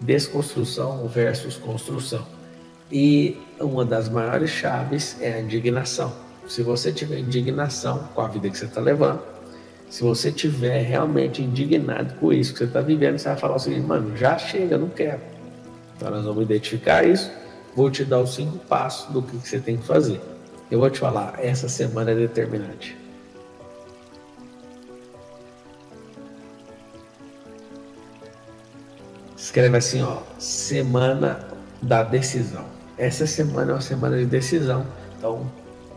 desconstrução versus construção. E uma das maiores chaves é a indignação. Se você tiver indignação com a vida que você está levando, se você tiver realmente indignado com isso que você está vivendo, você vai falar o seguinte: mano, já chega, não quero. Então nós vamos identificar isso, vou te dar os 5 passos do que você tem que fazer. Eu vou te falar, essa semana é determinante. Escreve assim, ó, semana da decisão. Essa semana é uma semana de decisão. Então,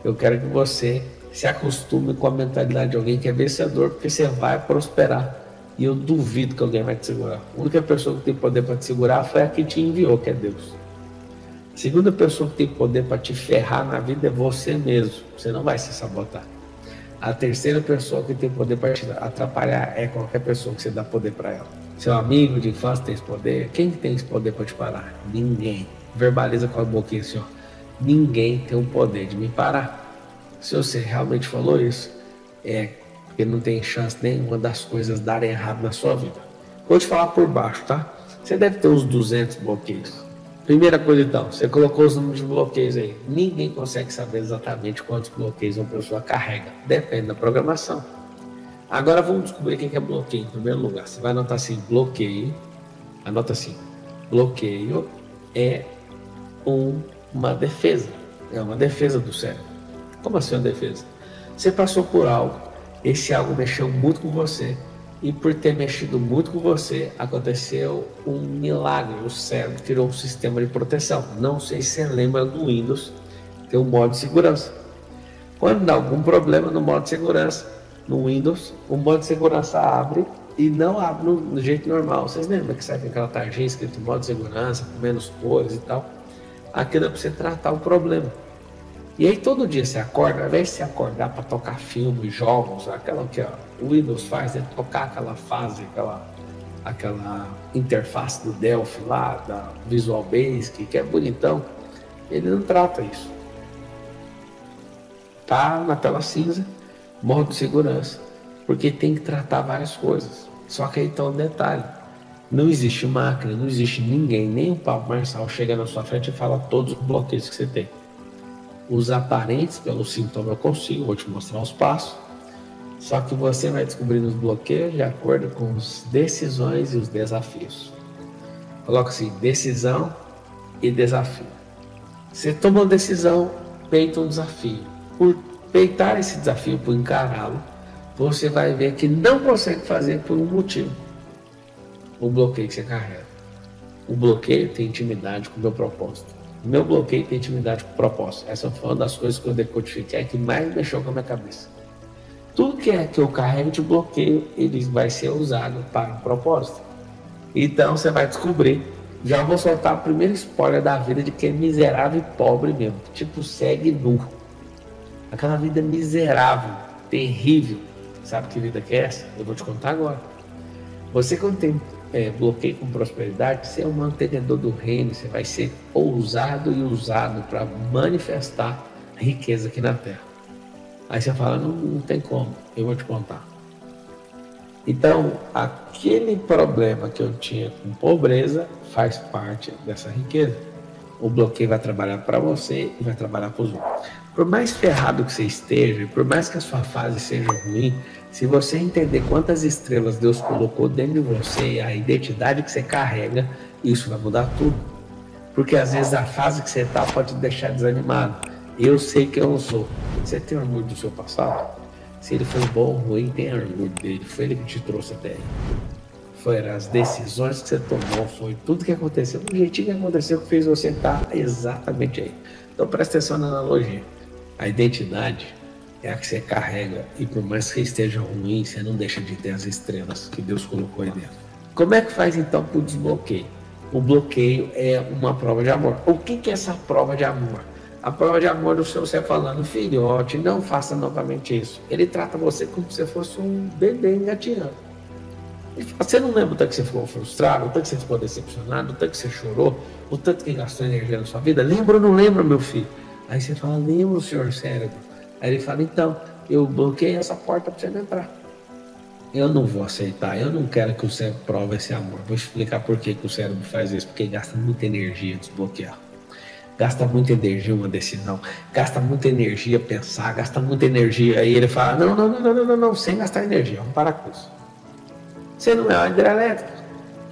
eu quero que você se acostume com a mentalidade de alguém que é vencedor, porque você vai prosperar. E eu duvido que alguém vai te segurar. A única pessoa que tem poder para te segurar foi a que te enviou, que é Deus. A segunda pessoa que tem poder para te ferrar na vida é você mesmo. Você não vai se sabotar. A terceira pessoa que tem poder para te atrapalhar é qualquer pessoa que você dá poder para ela. Seu amigo de infância tem esse poder? Quem tem esse poder para te parar? Ninguém. Verbaliza com a boquinha assim, ó. Ninguém tem o poder de me parar. Se você realmente falou isso, é porque não tem chance nenhuma das coisas darem errado na sua vida. Vou te falar por baixo, tá? Você deve ter uns 200 bloqueios. Primeira coisa então, você colocou os números de bloqueios aí. Ninguém consegue saber exatamente quantos bloqueios uma pessoa carrega. Depende da programação. Agora vamos descobrir o que é bloqueio em primeiro lugar. Você vai anotar assim, bloqueio. Anota assim, bloqueio é uma defesa. É uma defesa do cérebro. Como assim uma defesa? Você passou por algo, esse algo mexeu muito com você, e por ter mexido muito com você, aconteceu um milagre. O cérebro tirou um sistema de proteção. Não sei se você lembra do Windows, tem um modo de segurança. Quando dá algum problema no modo de segurança, no Windows, o modo de segurança abre e não abre do jeito normal. Vocês lembram que sai com aquela tarjinha escrito modo de segurança, com menos cores e tal? Aquilo é para você tratar o problema. E aí todo dia você acorda, ao invés de você acordar para tocar filmes, jogos, aquela que o Windows faz, é tocar aquela fase, aquela interface do Delphi lá, da Visual Basic, que é bonitão, ele não trata isso. Tá na tela cinza, modo de segurança, porque tem que tratar várias coisas. Só que aí tá um detalhe: não existe máquina, não existe ninguém, nem o Pablo Marçal chega na sua frente e fala todos os bloqueios que você tem. Os aparentes pelo sintoma eu consigo, vou te mostrar os passos. Só que você vai descobrindo os bloqueios de acordo com as decisões e os desafios. Coloca assim, decisão e desafio. Você toma uma decisão, peita um desafio. Por peitar esse desafio, por encará-lo, você vai ver que não consegue fazer por um motivo. O bloqueio que você carrega. O bloqueio tem intimidade com o meu propósito. O meu bloqueio tem intimidade com o propósito. Essa foi uma das coisas que eu decodifiquei que mais mexeu com a minha cabeça. Tudo que é que eu carrego de bloqueio, ele vai ser usado para um propósito. Então você vai descobrir. Já vou soltar a primeira spoiler da vida de quem é miserável e pobre mesmo. Tipo, segue nu. Aquela vida miserável, terrível. Sabe que vida que é essa? Eu vou te contar agora. Você, quando tem bloqueio com prosperidade, você é um mantenedor do reino. Você vai ser ousado e usado para manifestar a riqueza aqui na terra. Aí você fala, não tem como, eu vou te contar. Então, aquele problema que eu tinha com pobreza faz parte dessa riqueza. O bloqueio vai trabalhar para você e vai trabalhar para os outros. Por mais ferrado que você esteja, por mais que a sua fase seja ruim, se você entender quantas estrelas Deus colocou dentro de você, a identidade que você carrega, isso vai mudar tudo. Porque às vezes a fase que você está pode te deixar desanimado. Eu sei que eu não sou. Você tem orgulho do seu passado? Se ele foi bom ou ruim, tem orgulho dele. Foi ele que te trouxe até aí. Foram as decisões que você tomou, foi tudo que aconteceu, o jeitinho que aconteceu que fez você estar exatamente aí. Então presta atenção na analogia. A identidade é a que você carrega e por mais que esteja ruim, você não deixa de ter as estrelas que Deus colocou aí dentro. Como é que faz então para o desbloqueio? O bloqueio é uma prova de amor. O que é essa prova de amor? A prova de amor do seu você falando, filhote, não faça novamente isso. Ele trata você como se você fosse um bebê engatinhando. Você não lembra o tanto que você ficou frustrado, o tanto que você ficou decepcionado, o tanto que você chorou, o tanto que gastou energia na sua vida? Lembra ou não lembra, meu filho? Aí você fala, lembro, senhor cérebro. Aí ele fala, então, eu bloqueei essa porta para você não entrar. Eu não vou aceitar, eu não quero que o cérebro prove esse amor. Vou explicar por que o cérebro faz isso. Porque gasta muita energia desbloquear. Gasta muita energia uma decisão, gasta muita energia pensar, gasta muita energia. Aí ele fala, não, não, não, não, não, não, não, sem gastar energia, vamos parar com isso. Você não é uma hidrelétrica.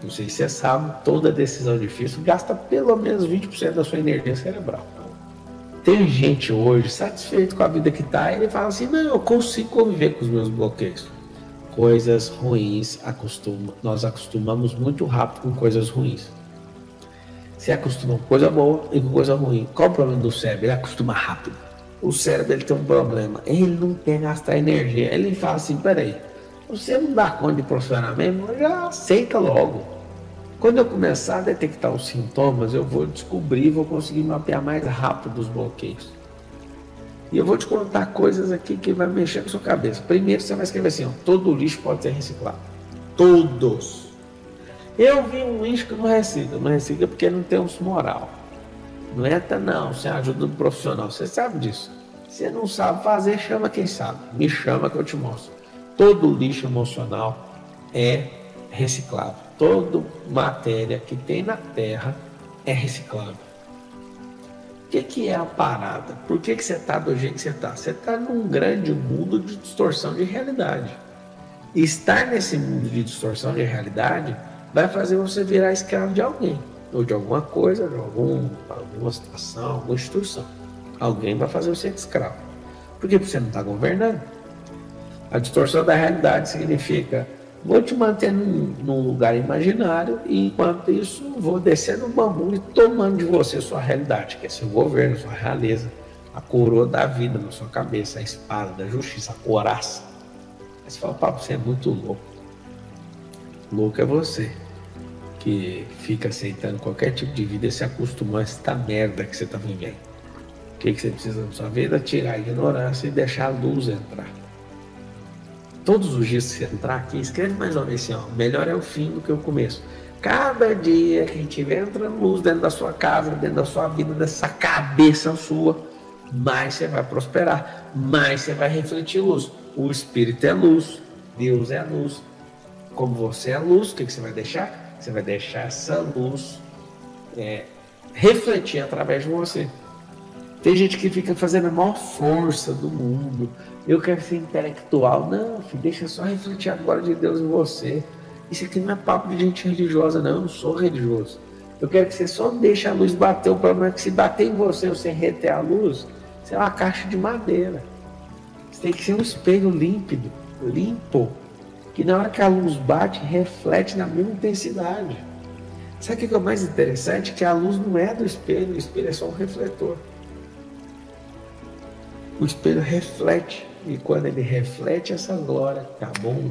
Não sei se você sabe, toda decisão difícil gasta pelo menos 20% da sua energia cerebral. Tem gente hoje satisfeito com a vida que está, e ele fala assim, não, eu consigo conviver com os meus bloqueios. Coisas ruins, nós acostumamos muito rápido com coisas ruins. Você acostuma com coisa boa e com coisa ruim. Qual o problema do cérebro? Ele acostuma rápido. O cérebro ele tem um problema, ele não quer gastar energia. Ele fala assim, peraí, você não dá conta de prosperar mesmo? Já aceita logo. Quando eu começar a detectar os sintomas, eu vou descobrir, vou conseguir mapear mais rápido os bloqueios. E eu vou te contar coisas aqui que vai mexer com a sua cabeça. Primeiro você vai escrever assim, ó, todo lixo pode ser reciclado. Todos. Eu vi um lixo que não recicla porque não tem um moral. Não entra não, sem ajuda do profissional, você sabe disso. Você não sabe fazer, chama quem sabe. Me chama que eu te mostro. Todo lixo emocional é reciclável. Toda matéria que tem na Terra é reciclável. O que é a parada? Por que você está do jeito que você está? Você está num grande mundo de distorção de realidade. E estar nesse mundo de distorção de realidade vai fazer você virar escravo de alguém, ou de alguma coisa, de alguma situação, alguma instituição. Alguém vai fazer você escravo. Por quê? Porque você não está governando. A distorção da realidade significa, vou te manter num lugar imaginário e enquanto isso vou descer no bambu e tomando de você sua realidade, que é seu governo, sua realeza, a coroa da vida na sua cabeça, a espada da justiça, a couraça. Aí você fala, papo, você é muito louco. Louco é você, que fica aceitando qualquer tipo de vida e se acostumou a esta merda que você está vivendo. O que você precisa na sua vida? Tirar a ignorância e deixar a luz entrar. Todos os dias que você entrar aqui, escreve mais uma vez assim, ó, melhor é o fim do que o começo. Cada dia que tiver entrando luz dentro da sua casa, dentro da sua vida, dessa cabeça sua, mais você vai prosperar, mais você vai refletir luz. O Espírito é luz, Deus é luz. Como você é luz, o que você vai deixar? Você vai deixar essa luz refletir através de você. Tem gente que fica fazendo a maior força do mundo. Eu quero ser intelectual. Não, filho, deixa só refletir a glória de Deus em você. Isso aqui não é papo de gente religiosa, não. Eu não sou religioso. Eu quero que você só deixe a luz bater. O problema é que se bater em você, você reter a luz, você é uma caixa de madeira. Você tem que ser um espelho límpido, limpo, que na hora que a luz bate, reflete na mesma intensidade. Sabe o que é o mais interessante? Que a luz não é do espelho, o espelho é só um refletor. O espelho reflete, e quando ele reflete essa glória, tá bom?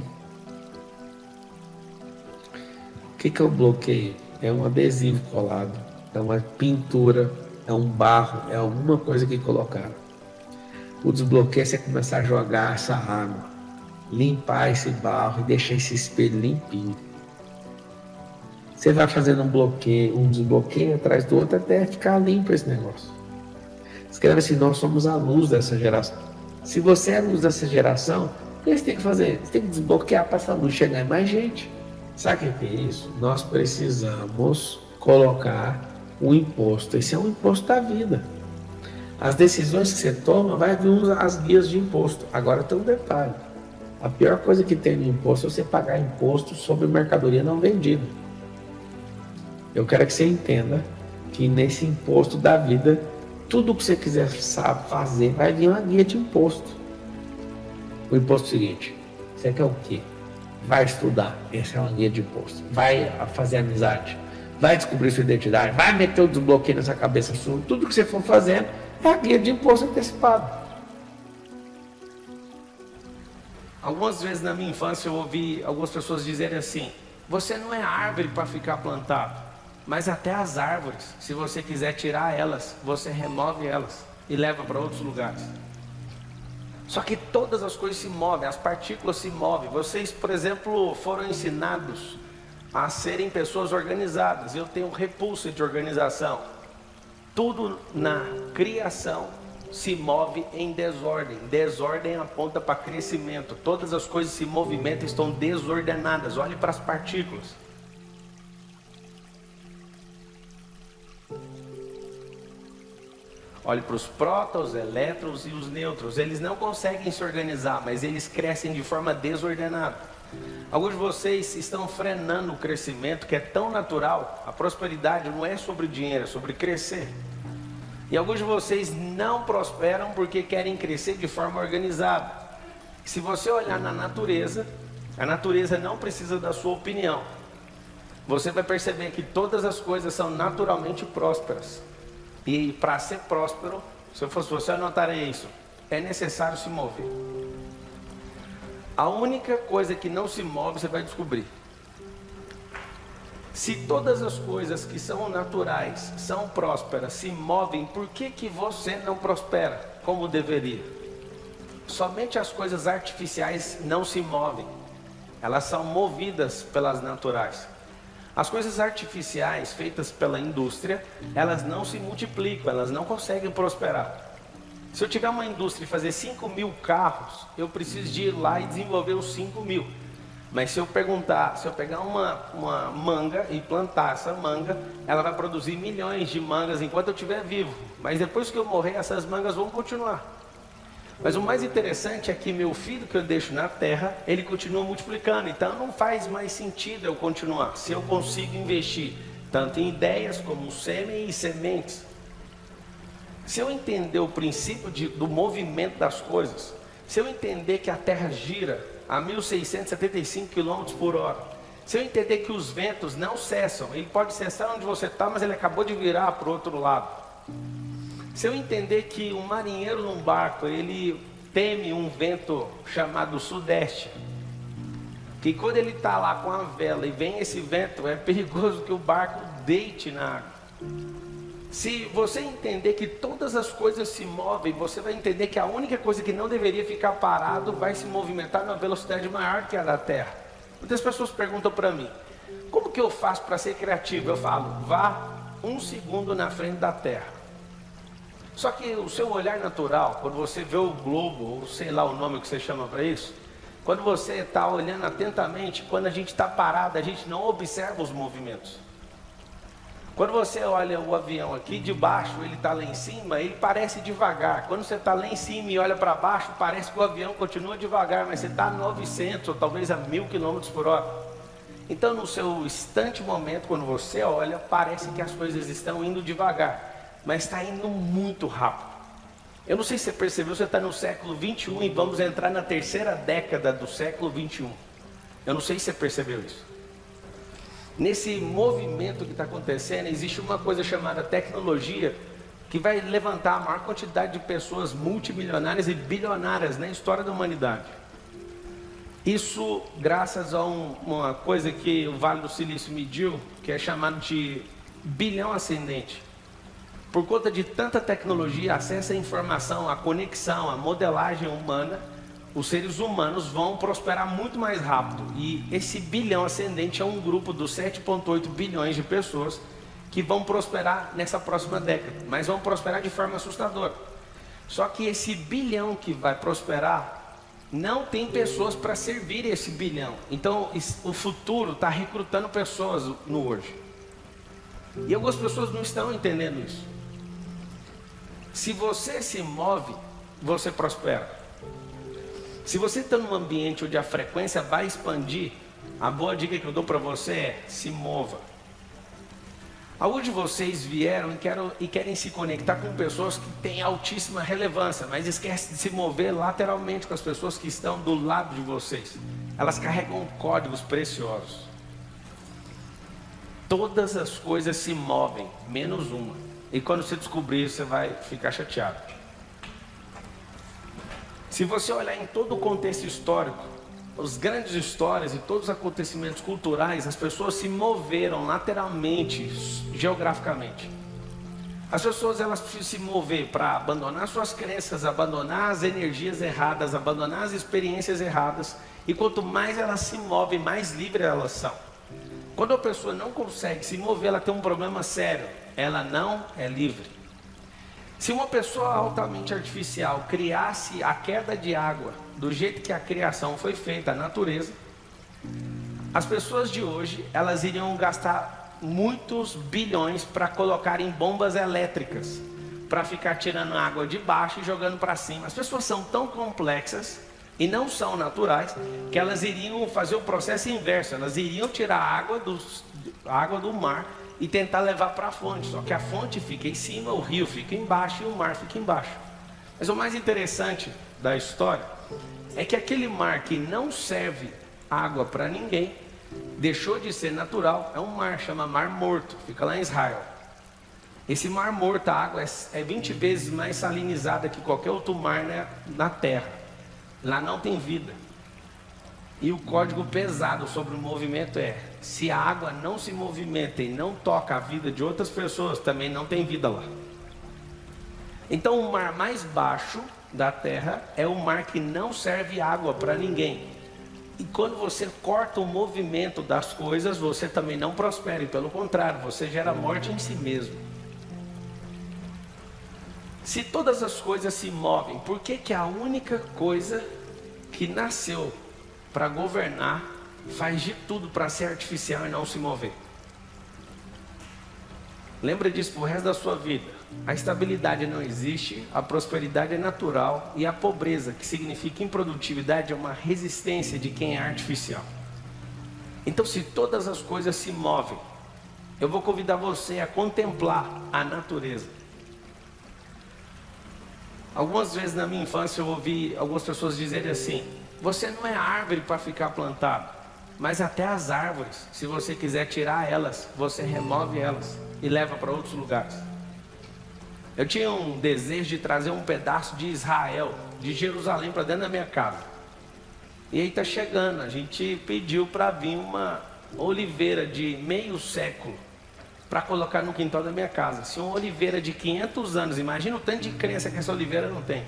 O que é o bloqueio? É um adesivo colado, é uma pintura, é um barro, é alguma coisa que colocaram. O desbloqueio é você começar a jogar essa água, limpar esse barro e deixar esse espelho limpinho. Você vai fazendo um desbloqueio atrás do outro até ficar limpo esse negócio. Escreve assim, nós somos a luz dessa geração. Se você é a luz dessa geração, o que você tem que fazer? Você tem que desbloquear para essa luz chegar em mais gente. Sabe o que é isso? Nós precisamos colocar um imposto. Esse é um imposto da vida. As decisões que você toma, vai vir as guias de imposto. Agora tem um detalhe. A pior coisa que tem no imposto é você pagar imposto sobre mercadoria não vendida. Eu quero que você entenda que nesse imposto da vida, tudo que você quiser fazer, vai vir uma guia de imposto. O imposto é o seguinte, você quer o quê? Vai estudar, essa é uma guia de imposto. Vai fazer amizade, vai descobrir sua identidade, vai meter o desbloqueio nessa cabeça sua. Tudo que você for fazendo é a guia de imposto antecipado. Algumas vezes na minha infância eu ouvi algumas pessoas dizerem assim, você não é árvore para ficar plantado, mas até as árvores, se você quiser tirar elas, você remove elas e leva para outros lugares. Só que todas as coisas se movem, as partículas se movem. Vocês, por exemplo, foram ensinados a serem pessoas organizadas. Eu tenho repulsa de organização. Tudo na criação se move em desordem. Desordem aponta para crescimento. Todas as coisas se movimentam, estão desordenadas. Olhe para as partículas. Olhe para os prótons, elétrons e os nêutrons. Eles não conseguem se organizar, mas eles crescem de forma desordenada. Alguns de vocês estão frenando o crescimento que é tão natural. A prosperidade não é sobre dinheiro, é sobre crescer. E alguns de vocês não prosperam porque querem crescer de forma organizada. Se você olhar na natureza, a natureza não precisa da sua opinião. Você vai perceber que todas as coisas são naturalmente prósperas. E para ser próspero, se eu fosse você, eu anotaria isso. É necessário se mover. A única coisa que não se move, você vai descobrir. Se todas as coisas que são naturais, são prósperas, se movem, por que você não prospera como deveria? Somente as coisas artificiais não se movem. Elas são movidas pelas naturais. As coisas artificiais feitas pela indústria, elas não se multiplicam, elas não conseguem prosperar. Se eu tiver uma indústria e fazer 5.000 carros, eu preciso de ir lá e desenvolver os 5.000. Mas se eu pegar uma manga e plantar essa manga, ela vai produzir milhões de mangas enquanto eu estiver vivo. Mas depois que eu morrer, essas mangas vão continuar. Mas o mais interessante é que meu filho que eu deixo na terra, ele continua multiplicando. Então não faz mais sentido eu continuar. Se eu consigo investir tanto em ideias como sêmen e sementes. Se eu entender o princípio do movimento das coisas, se eu entender que a terra gira a 1.675 km por hora, se eu entender que os ventos não cessam, ele pode cessar onde você está, mas ele acabou de virar para o outro lado. Se eu entender que um marinheiro num barco, ele teme um vento chamado sudeste, que quando ele está lá com a vela e vem esse vento, é perigoso que o barco deite na água. Se você entender que todas as coisas se movem, você vai entender que a única coisa que não deveria ficar parado vai se movimentar numa velocidade maior que a da Terra. Muitas pessoas perguntam para mim, como que eu faço para ser criativo? Eu falo, vá 1 segundo na frente da Terra. Só que o seu olhar natural, quando você vê o globo, ou sei lá o nome que você chama para isso, quando você está olhando atentamente, quando a gente está parado, a gente não observa os movimentos. Quando você olha o avião aqui de baixo, ele está lá em cima, ele parece devagar. Quando você está lá em cima e olha para baixo, parece que o avião continua devagar, mas você está a 900 ou talvez a 1.000 km por hora. Então no seu instante momento, quando você olha, parece que as coisas estão indo devagar. Mas está indo muito rápido. Eu não sei se você percebeu, você está no século 21 e vamos entrar na terceira década do século 21. Eu não sei se você percebeu isso. Nesse movimento que está acontecendo, existe uma coisa chamada tecnologia, que vai levantar a maior quantidade de pessoas multimilionárias e bilionárias na história da humanidade. Isso graças a uma coisa que o Vale do Silício mediu, que é chamado de bilhão ascendente. Por conta de tanta tecnologia, acesso à informação, à conexão, à modelagem humana, os seres humanos vão prosperar muito mais rápido. E esse bilhão ascendente é um grupo dos 7,8 bilhões de pessoas que vão prosperar nessa próxima década. Mas vão prosperar de forma assustadora. Só que esse bilhão que vai prosperar, não tem pessoas para servir esse bilhão. Então o futuro está recrutando pessoas no hoje. E algumas pessoas não estão entendendo isso. Se você se move, você prospera. Se você está num ambiente onde a frequência vai expandir, a boa dica que eu dou para você é, se mova. Alguns de vocês vieram e querem se conectar com pessoas que têm altíssima relevância, mas esquecem de se mover lateralmente com as pessoas que estão do lado de vocês. Elas carregam códigos preciosos. Todas as coisas se movem, menos uma. E quando você descobrir isso, você vai ficar chateado. Se você olhar em todo o contexto histórico, as grandes histórias e todos os acontecimentos culturais, as pessoas se moveram lateralmente, geograficamente. As pessoas elas precisam se mover para abandonar suas crenças, abandonar as energias erradas, abandonar as experiências erradas. E quanto mais elas se movem, mais livres elas são. Quando a pessoa não consegue se mover, ela tem um problema sério. Ela não é livre. Se uma pessoa altamente artificial criasse a queda de água do jeito que a criação foi feita, a natureza, as pessoas de hoje, elas iriam gastar muitos bilhões para colocar em bombas elétricas, para ficar tirando água de baixo e jogando para cima. As pessoas são tão complexas e não são naturais, que elas iriam fazer o processo inverso. Elas iriam tirar a água do mar e tentar levar para a fonte. Só que a fonte fica em cima, o rio fica embaixo e o mar fica embaixo. Mas o mais interessante da história é que aquele mar que não serve água para ninguém, deixou de ser natural. É um mar, chama Mar Morto, fica lá em Israel. Esse Mar Morto, a água é 20 vezes mais salinizada que qualquer outro mar na terra. Lá não tem vida. E o código pesado sobre o movimento é: se a água não se movimenta e não toca a vida de outras pessoas, também não tem vida lá. Então o mar mais baixo da terra é o mar que não serve água para ninguém. E quando você corta o movimento das coisas, você também não prospera. E pelo contrário, você gera morte em si mesmo. Se todas as coisas se movem, por que a única coisa que nasceu para governar faz de tudo para ser artificial e não se mover? Lembra disso pro resto da sua vida. A estabilidade não existe, a prosperidade é natural e a pobreza, que significa improdutividade, é uma resistência de quem é artificial. Então, se todas as coisas se movem, eu vou convidar você a contemplar a natureza. Algumas vezes na minha infância eu ouvi algumas pessoas dizerem assim: você não é árvore para ficar plantado, mas até as árvores, se você quiser tirar elas, você remove elas e leva para outros lugares. Eu tinha um desejo de trazer um pedaço de Israel, de Jerusalém, para dentro da minha casa. E aí está chegando, a gente pediu para vir uma oliveira de meio século para colocar no quintal da minha casa. Se uma oliveira de 500 anos, imagina o tanto de crença que essa oliveira não tem.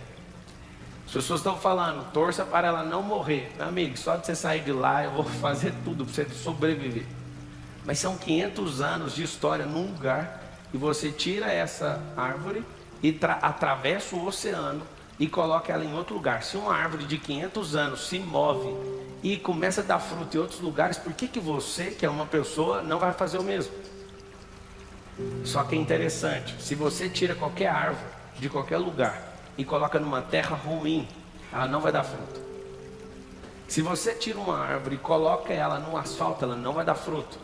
As pessoas estão falando: torça para ela não morrer. Meu amigo, só de você sair de lá eu vou fazer tudo para você sobreviver. Mas são 500 anos de história num lugar, e você tira essa árvore e atravessa o oceano e coloca ela em outro lugar. Se uma árvore de 500 anos se move e começa a dar fruto em outros lugares, por que você, que é uma pessoa, não vai fazer o mesmo? Só que é interessante, se você tira qualquer árvore de qualquer lugar e coloca numa terra ruim, ela não vai dar fruto. Se você tira uma árvore e coloca ela no asfalto, ela não vai dar fruto.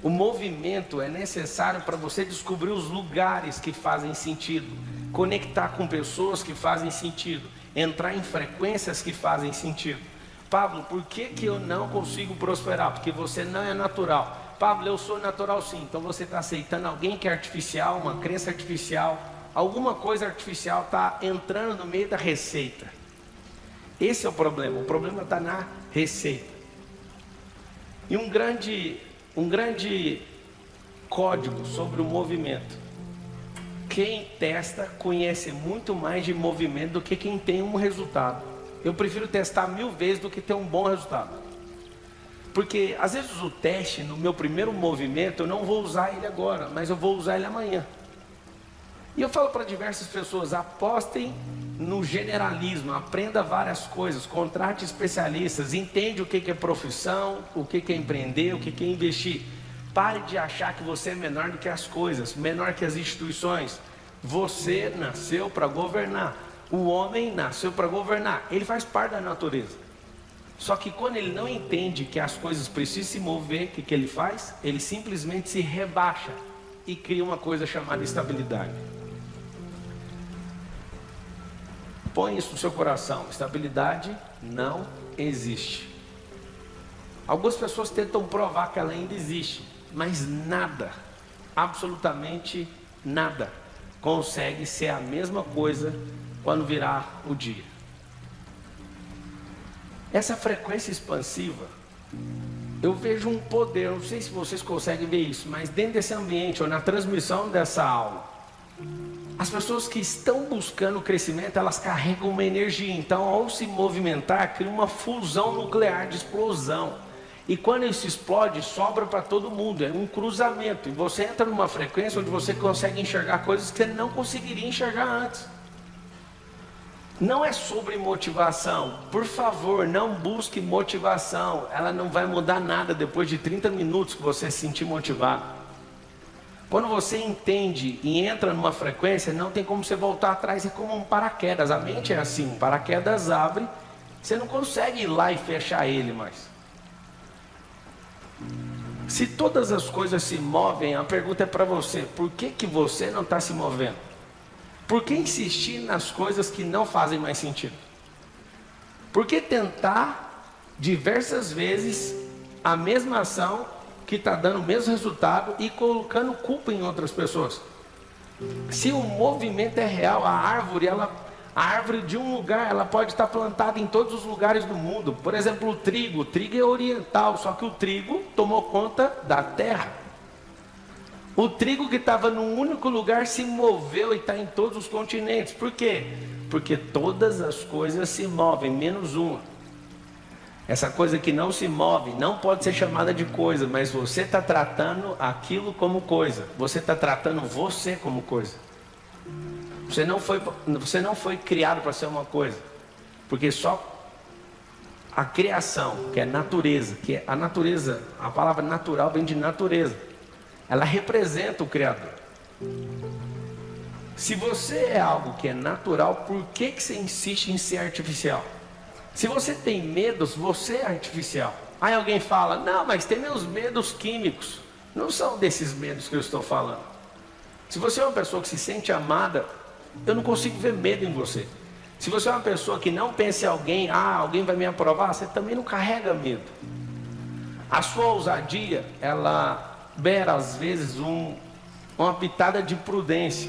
O movimento é necessário para você descobrir os lugares que fazem sentido, conectar com pessoas que fazem sentido, entrar em frequências que fazem sentido. Pablo, por que eu não consigo prosperar? Porque você não é natural. Pablo, eu sou natural sim. Então você está aceitando alguém que é artificial, uma crença artificial, alguma coisa artificial está entrando no meio da receita. Esse é o problema está na receita. E um grande código sobre o movimento: quem testa conhece muito mais de movimento do que quem tem um resultado. Eu prefiro testar 1000 vezes do que ter um bom resultado. Porque às vezes o teste no meu primeiro movimento, eu não vou usar ele agora, mas eu vou usar ele amanhã. E eu falo para diversas pessoas: apostem no generalismo, aprenda várias coisas, contrate especialistas, entende o que é profissão, o que é empreender, o que é investir. Pare de achar que você é menor do que as coisas, menor que as instituições. Você nasceu para governar. O homem nasceu para governar. Ele faz parte da natureza. Só que quando ele não entende que as coisas precisam se mover, o que ele faz? Ele simplesmente se rebaixa e cria uma coisa chamada estabilidade. Põe isso no seu coração: estabilidade não existe. Algumas pessoas tentam provar que ela ainda existe, mas nada, absolutamente nada, consegue ser a mesma coisa quando virar o dia. Essa frequência expansiva, eu vejo um poder, não sei se vocês conseguem ver isso, mas dentro desse ambiente, ou na transmissão dessa aula, as pessoas que estão buscando crescimento, elas carregam uma energia. Então, ao se movimentar, cria uma fusão nuclear de explosão. E quando isso explode, sobra para todo mundo, é um cruzamento. E você entra numa frequência onde você consegue enxergar coisas que você não conseguiria enxergar antes. Não é sobre motivação. Por favor, não busque motivação. Ela não vai mudar nada depois de 30 minutos que você se sentir motivado. Quando você entende e entra numa frequência, não tem como você voltar atrás, é como um paraquedas. A mente é assim, um paraquedas abre, você não consegue ir lá e fechar ele mais. Se todas as coisas se movem, a pergunta é para você: por que você não está se movendo? Por que insistir nas coisas que não fazem mais sentido? Por que tentar diversas vezes a mesma ação que está dando o mesmo resultado e colocando culpa em outras pessoas? Se o movimento é real, a árvore de um lugar, ela pode estar plantada em todos os lugares do mundo. Por exemplo, o trigo é oriental, só que o trigo tomou conta da terra. O trigo que estava num único lugar se moveu e está em todos os continentes. Por quê? Porque todas as coisas se movem, menos uma. Essa coisa que não se move não pode ser chamada de coisa, mas você está tratando aquilo como coisa. Você está tratando você como coisa. Você não foi criado para ser uma coisa. Porque só a criação, que é natureza, a palavra natural vem de natureza. Ela representa o Criador. Se você é algo que é natural, por que você insiste em ser artificial? Se você tem medos, você é artificial. Aí alguém fala: não, mas tem meus medos químicos. Não são desses medos que eu estou falando. Se você é uma pessoa que se sente amada, eu não consigo ver medo em você. Se você é uma pessoa que não pensa em alguém, alguém vai me aprovar, você também não carrega medo. A sua ousadia, ela beira às vezes uma pitada de prudência.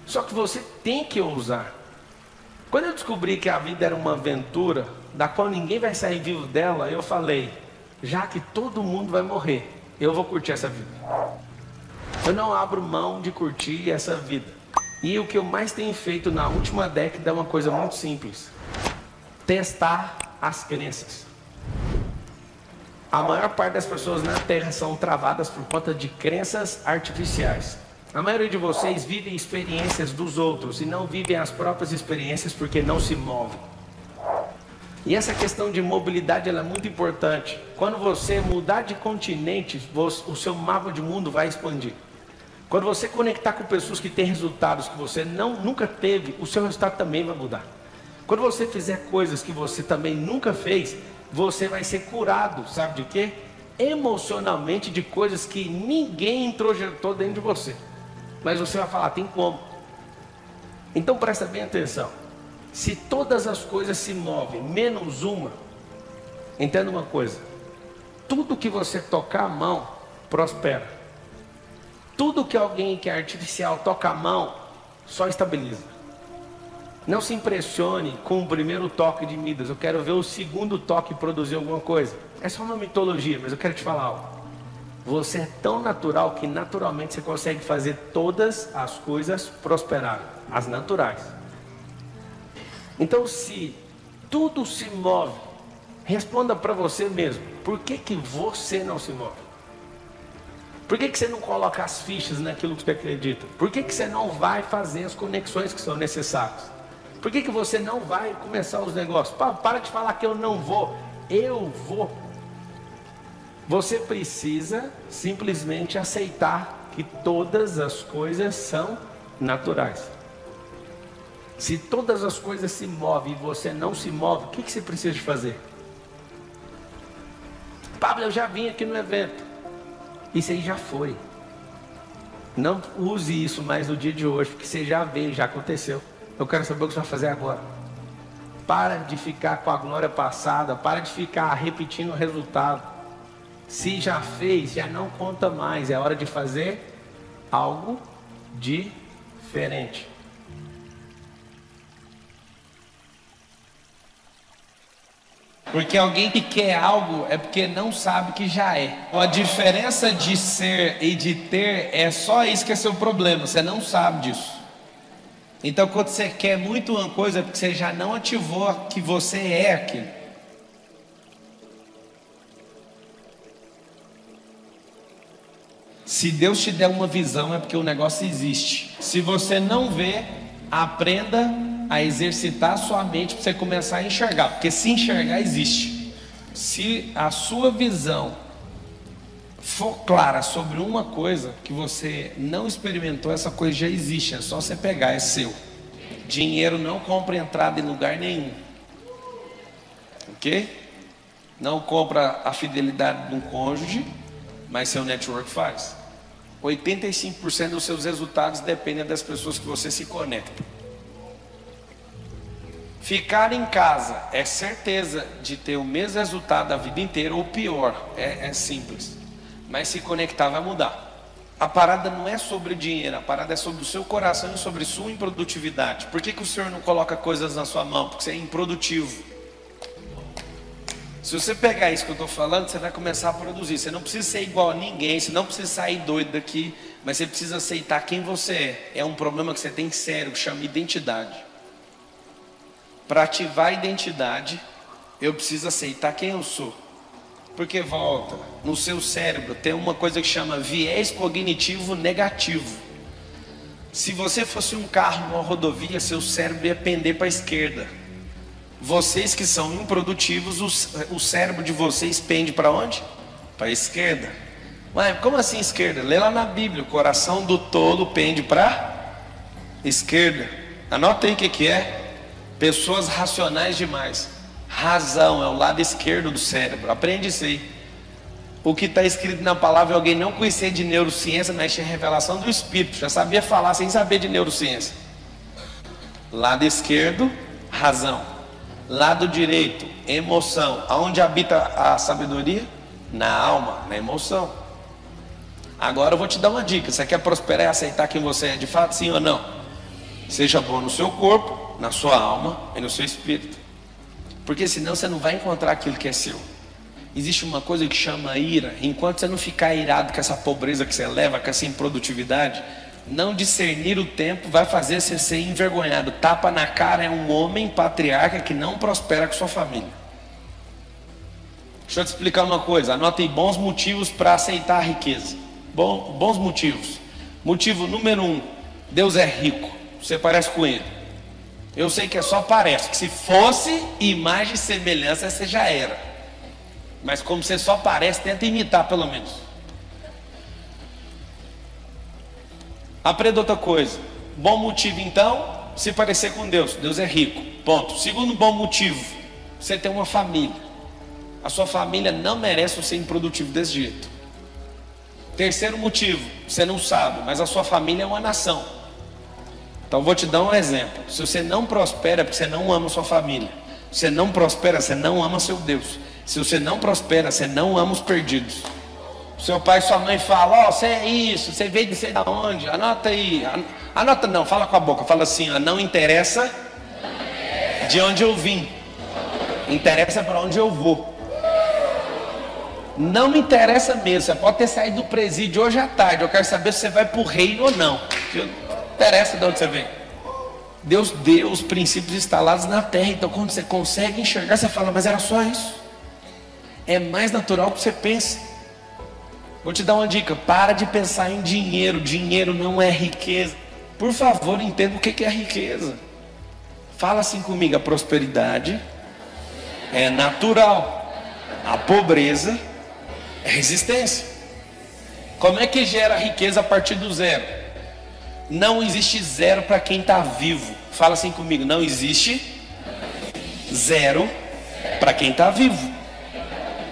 Só que você tem que ousar. Quando eu descobri que a vida era uma aventura, da qual ninguém vai sair vivo dela, eu falei: já que todo mundo vai morrer, eu vou curtir essa vida. Eu não abro mão de curtir essa vida. E o que eu mais tenho feito na última década é uma coisa muito simples: testar as crenças. A maior parte das pessoas na Terra são travadas por conta de crenças artificiais. A maioria de vocês vivem experiências dos outros e não vivem as próprias experiências porque não se movem. E essa questão de mobilidade, ela é muito importante. Quando você mudar de continente, o seu mapa de mundo vai expandir. Quando você conectar com pessoas que têm resultados que você nunca teve, o seu resultado também vai mudar. Quando você fizer coisas que você também nunca fez, você vai ser curado, sabe de quê? Emocionalmente, de coisas que ninguém introjetou dentro de você. Mas você vai falar: tem como. Então presta bem atenção. Se todas as coisas se movem, menos uma, entenda uma coisa: tudo que você tocar a mão, prospera. Tudo que alguém que é artificial toca a mão, só estabiliza. Não se impressione com o primeiro toque de Midas. Eu quero ver o segundo toque produzir alguma coisa. É só uma mitologia, mas eu quero te falar algo. Você é tão natural que naturalmente você consegue fazer todas as coisas prosperarem. As naturais. Então, se tudo se move, responda para você mesmo: por que você não se move? Por que você não coloca as fichas naquilo que você acredita? Por que você não vai fazer as conexões que são necessárias? Por que você não vai começar os negócios? Para de falar que eu não vou. Eu vou. Você precisa simplesmente aceitar que todas as coisas são naturais. Se todas as coisas se movem e você não se move, o que você precisa de fazer? Pablo, eu já vim aqui no evento. Isso aí já foi. Não use isso mais no dia de hoje, porque você já veio, já aconteceu. Eu quero saber o que você vai fazer agora. Para de ficar com a glória passada, para de ficar repetindo o resultado. Se já fez, já não conta mais. É hora de fazer algo diferente. Porque alguém que quer algo é porque não sabe que já é. A diferença de ser e de ter é só isso que é seu problema. Você não sabe disso. Então quando você quer muito uma coisa é porque você já não ativou que você é aquilo. Se Deus te der uma visão, é porque o negócio existe. Se você não vê, aprenda a exercitar a sua mente para você começar a enxergar, porque se enxergar existe. Se a sua visão for clara sobre uma coisa que você não experimentou, essa coisa já existe, é só você pegar, é seu. Dinheiro não compra entrada em lugar nenhum, ok? Não compra a fidelidade de um cônjuge, mas seu network faz. 85% dos seus resultados dependem das pessoas que você se conecta. Ficar em casa é certeza de ter o mesmo resultado a vida inteira ou pior, é simples. Mas se conectar vai mudar. A parada não é sobre dinheiro, a parada é sobre o seu coração e sobre sua improdutividade. Por que o Senhor não coloca coisas na sua mão? Porque você é improdutivo. Se você pegar isso que eu estou falando, você vai começar a produzir. Você não precisa ser igual a ninguém, você não precisa sair doido daqui, mas você precisa aceitar quem você é. É um problema que você tem sério, que chama identidade. Para ativar a identidade, eu preciso aceitar quem eu sou. Porque volta, no seu cérebro tem uma coisa que chama viés cognitivo negativo. Se você fosse um carro numa rodovia, seu cérebro ia pender para a esquerda. Vocês que são improdutivos, o cérebro de vocês pende para onde? Para a esquerda. Mas como assim esquerda? Lê lá na Bíblia, o coração do tolo pende para esquerda. Anota aí o que é. Pessoas racionais demais. Razão é o lado esquerdo do cérebro. Aprende isso aí. O que está escrito na palavra, alguém não conhecer de neurociência, mas tinha revelação do Espírito, já sabia falar sem saber de neurociência. Lado esquerdo, razão. Lado direito, emoção. Aonde habita a sabedoria? Na alma, na emoção. Agora eu vou te dar uma dica. Você quer prosperar e aceitar quem você é de fato, sim ou não? Seja bom no seu corpo, na sua alma e no seu espírito. Porque senão você não vai encontrar aquilo que é seu. Existe uma coisa que chama ira. Enquanto você não ficar irado com essa pobreza que você leva, com essa improdutividade, não discernir o tempo vai fazer você ser envergonhado. Tapa na cara é um homem patriarca que não prospera com sua família. Deixa eu te explicar uma coisa. Anota aí bons motivos para aceitar a riqueza. Bons motivos. Motivo número 1. Deus é rico. Você parece com ele. Eu sei que é só parece, que se fosse imagem e semelhança você já era. Mas como você só parece, tenta imitar pelo menos. Aprenda outra coisa. Bom motivo então, se parecer com Deus. Deus é rico, ponto. Segundo bom motivo, você tem uma família. A sua família não merece você improdutivo desse jeito. Terceiro motivo, você não sabe, mas a sua família é uma nação. Então vou te dar um exemplo. Se você não prospera, é porque você não ama sua família. Se você não prospera, você não ama seu Deus. Se você não prospera, você não ama os perdidos. Seu pai e sua mãe falam, ó, você é isso, você veio de sei da onde, anota aí. Anota não, fala com a boca, fala assim, ó, não interessa de onde eu vim, interessa para onde eu vou. Não me interessa mesmo, você pode ter saído do presídio hoje à tarde, eu quero saber se você vai para o reino ou não. Não interessa de onde você vem. Deus deu os princípios instalados na terra. Então quando você consegue enxergar, você fala, mas era só isso. É mais natural que você pense. Vou te dar uma dica. Para de pensar em dinheiro. Dinheiro não é riqueza. Por favor, entenda o que é riqueza. Fala assim comigo. A prosperidade é natural. A pobreza é resistência. Como é que gera riqueza a partir do zero? Não existe zero para quem está vivo. Fala assim comigo. Não existe zero para quem está vivo.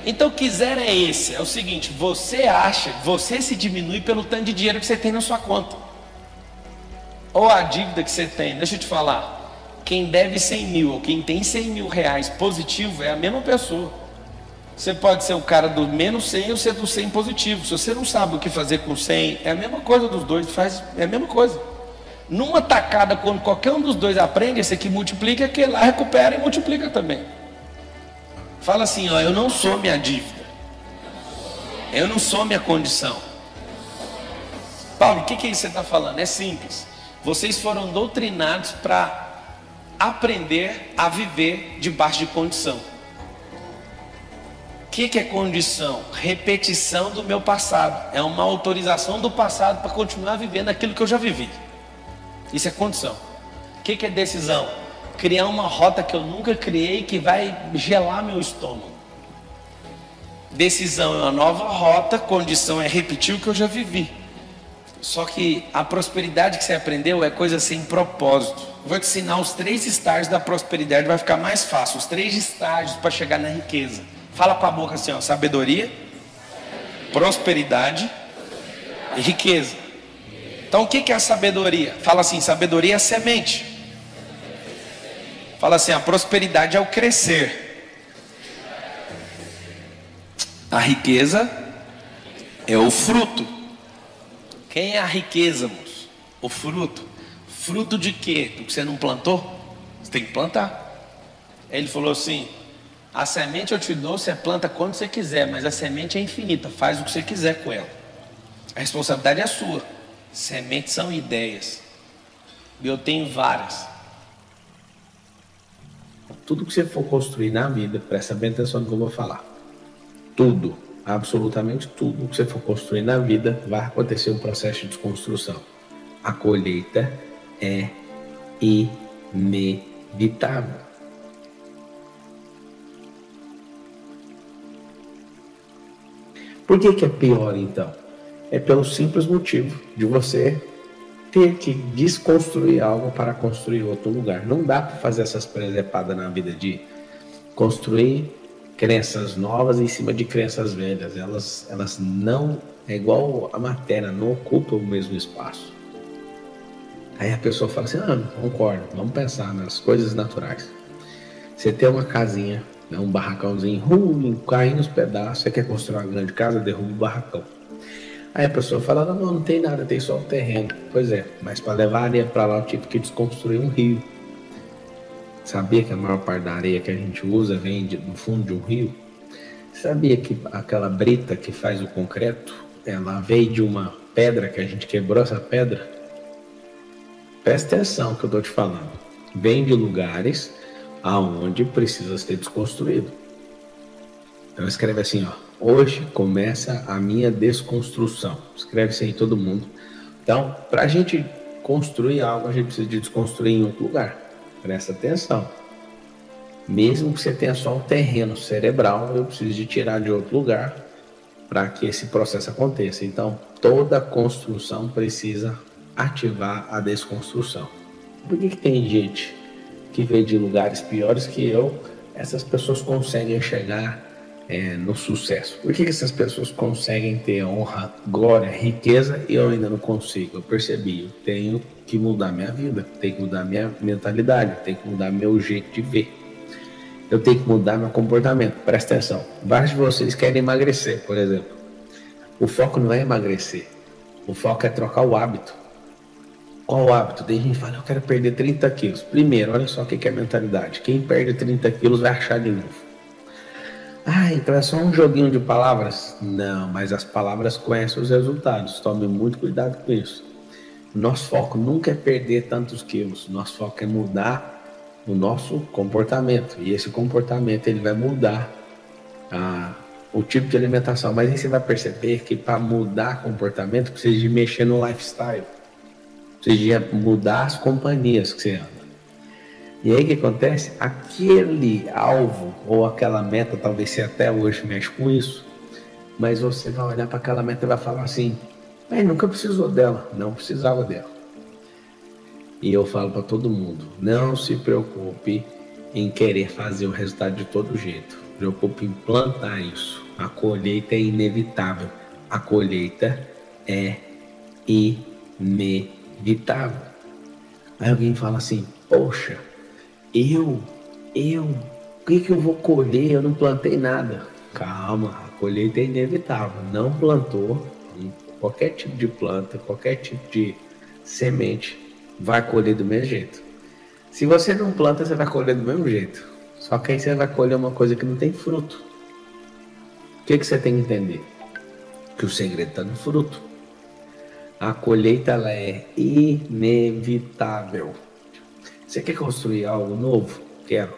Então que zero é esse? É o seguinte. Você se diminui pelo tanto de dinheiro que você tem na sua conta. Ou a dívida que você tem. Deixa eu te falar. Quem deve 100 mil ou quem tem 100 mil reais positivo é a mesma pessoa. Você pode ser o cara do menos 100 ou ser do 100 positivo. Se você não sabe o que fazer com 100, é a mesma coisa dos dois, é a mesma coisa. Numa tacada, quando qualquer um dos dois aprende, esse aqui multiplica, aquele lá recupera e multiplica também. Fala assim, ó, eu não sou minha dívida. Eu não sou minha condição. Paulo, o que é isso que você está falando? É simples. Vocês foram doutrinados para aprender a viver debaixo de condição. que é condição? Repetição do meu passado. É uma autorização do passado para continuar vivendo aquilo que eu já vivi. Isso é condição. O que é decisão? Criar uma rota que eu nunca criei, que vai gelar meu estômago. Decisão é uma nova rota, condição é repetir o que eu já vivi. Só que a prosperidade que você aprendeu é coisa sem propósito. Eu vou te ensinar os 3 estágios da prosperidade, vai ficar mais fácil. Os 3 estágios para chegar na riqueza. Fala com a boca assim, ó: sabedoria, prosperidade e riqueza. Então o que é a sabedoria? Fala assim: sabedoria é a semente. Fala assim: a prosperidade é o crescer. A riqueza é o fruto. Quem é a riqueza, moço? O fruto. Fruto de quê? Do que você não plantou? Você tem que plantar. Ele falou assim: a semente eu te dou, você planta quando você quiser, mas a semente é infinita, faz o que você quiser com ela. A responsabilidade é sua. Sementes são ideias. E eu tenho várias. Tudo que você for construir na vida, presta bem atenção no que eu vou falar. Tudo, absolutamente tudo que você for construir na vida, vai acontecer um processo de desconstrução. A colheita é inevitável. Por que é pior então? É pelo simples motivo de você ter que desconstruir algo para construir outro lugar. Não dá para fazer essas presepadas na vida de construir crenças novas em cima de crenças velhas. Elas não, é igual a matéria, não ocupam o mesmo espaço. Aí a pessoa fala assim: não concordo, vamos pensar nas coisas naturais. Você tem uma casinha, um barracãozinho ruim, caindo os pedaços, você quer construir uma grande casa, derruba o barracão. Aí a pessoa fala: não tem nada, tem só o terreno. Pois é, mas para levar a areia para lá eu tive que desconstruir um rio. Sabia que a maior parte da areia que a gente usa vem do fundo de um rio? Sabia que aquela brita que faz o concreto, ela veio de uma pedra que a gente quebrou essa pedra? Presta atenção no que eu estou te falando. Vem de lugares aonde precisa ser desconstruído. Então escreve assim, ó: hoje começa a minha desconstrução. Escreve isso aí todo mundo. Então, para a gente construir algo, a gente precisa de desconstruir em outro lugar. Presta atenção. Mesmo que você tenha só um terreno cerebral, eu preciso de tirar de outro lugar para que esse processo aconteça. Então, toda construção precisa ativar a desconstrução. Por que tem gente que veio de lugares piores que eu? Essas pessoas conseguem chegar no sucesso. Por que essas pessoas conseguem ter honra, glória, riqueza e eu ainda não consigo? Eu percebi, eu tenho que mudar minha vida, tenho que mudar minha mentalidade, tenho que mudar meu jeito de ver, eu tenho que mudar meu comportamento. Presta atenção, vários de vocês querem emagrecer, por exemplo. O foco não é emagrecer, o foco é trocar o hábito. Qual o hábito? Daí a gente fala: eu quero perder 30 quilos. Primeiro, olha só o que é mentalidade. Quem perde 30 quilos vai achar de novo. Então é só um joguinho de palavras? Não, mas as palavras conhecem os resultados. Tome muito cuidado com isso. Nosso foco nunca é perder tantos quilos. Nosso foco é mudar o nosso comportamento. E esse comportamento ele vai mudar o tipo de alimentação. Mas aí você vai perceber que para mudar comportamento precisa de mexer no lifestyle. Precisa de mudar as companhias que você anda. E aí o que acontece? Aquele alvo ou aquela meta, talvez você até hoje mexe com isso, mas você vai olhar para aquela meta e vai falar assim: mas nunca precisou dela. Não precisava dela. E eu falo para todo mundo: não se preocupe em querer fazer o resultado de todo jeito. Preocupe em plantar isso. A colheita é inevitável. A colheita é inevitável. Aí alguém fala assim: poxa, o que eu vou colher? Eu não plantei nada. Calma, a colheita é inevitável. Não plantou, qualquer tipo de planta, qualquer tipo de semente vai colher do mesmo jeito. Se você não planta, você vai colher do mesmo jeito. Só que aí você vai colher uma coisa que não tem fruto. O que você tem que entender? Que o segredo está no fruto. A colheita ela é inevitável. Você quer construir algo novo? Quero.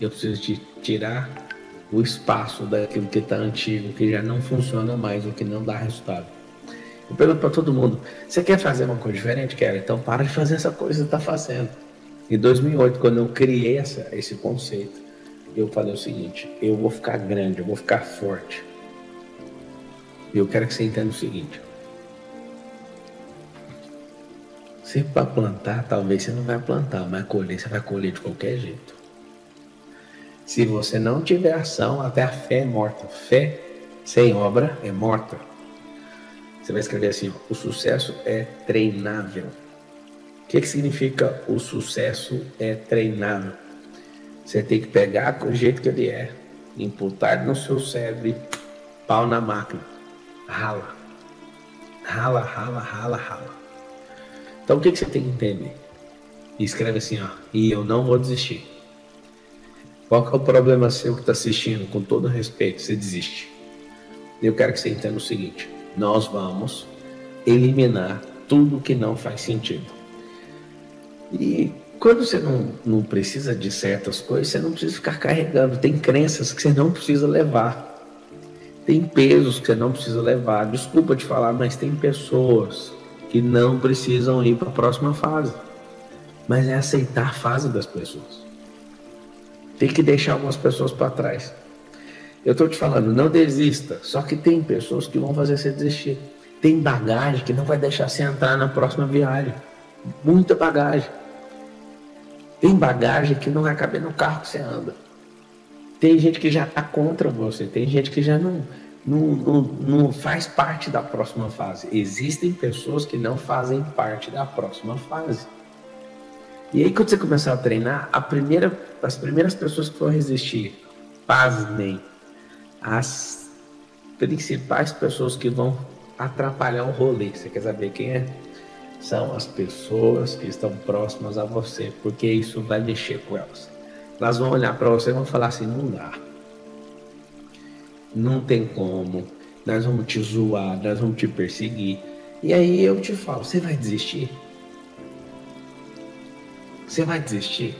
Eu preciso te tirar o espaço daquilo que está antigo, que já não funciona mais, o que não dá resultado. Eu pergunto para todo mundo, você quer fazer uma coisa diferente? Quero, então para de fazer essa coisa que você está fazendo. Em 2008, quando eu criei esse conceito, eu falei o seguinte, eu vou ficar grande, eu vou ficar forte. E eu quero que você entenda o seguinte, se para plantar, talvez você não vai plantar, mas colher, você vai colher de qualquer jeito. Se você não tiver ação, até a fé é morta. Fé sem obra é morta. Você vai escrever assim, o sucesso é treinável. O que significa o sucesso é treinável? Você tem que pegar do jeito que ele é, imputar no seu cérebro e pau na máquina. Rala. Rala, rala, rala, rala. Então o que você tem que entender? Escreve assim, ó, e eu não vou desistir. Qual que é o problema seu que está assistindo? Com todo respeito, você desiste. Eu quero que você entenda o seguinte, nós vamos eliminar tudo que não faz sentido. E quando você não precisa de certas coisas, você não precisa ficar carregando. Tem crenças que você não precisa levar. Tem pesos que você não precisa levar. Desculpa te falar, mas tem pessoas que não precisam ir para a próxima fase. Mas é aceitar a fase das pessoas. Tem que deixar algumas pessoas para trás. Eu estou te falando, não desista. Só que tem pessoas que vão fazer você desistir. Tem bagagem que não vai deixar você entrar na próxima viagem. Muita bagagem. Tem bagagem que não vai caber no carro que você anda. Tem gente que já está contra você. Tem gente que já não faz parte da próxima fase. Existem pessoas que não fazem parte da próxima fase. E aí quando você começar a treinar, as primeiras pessoas que vão resistir, pasmem, as principais pessoas que vão atrapalhar o rolê. Você quer saber quem é? São as pessoas que estão próximas a você, porque isso vai mexer com elas. Elas vão olhar para você e vão falar assim, não dá. Não tem como. Nós vamos te zoar, nós vamos te perseguir. E aí eu te falo, você vai desistir? Você vai desistir?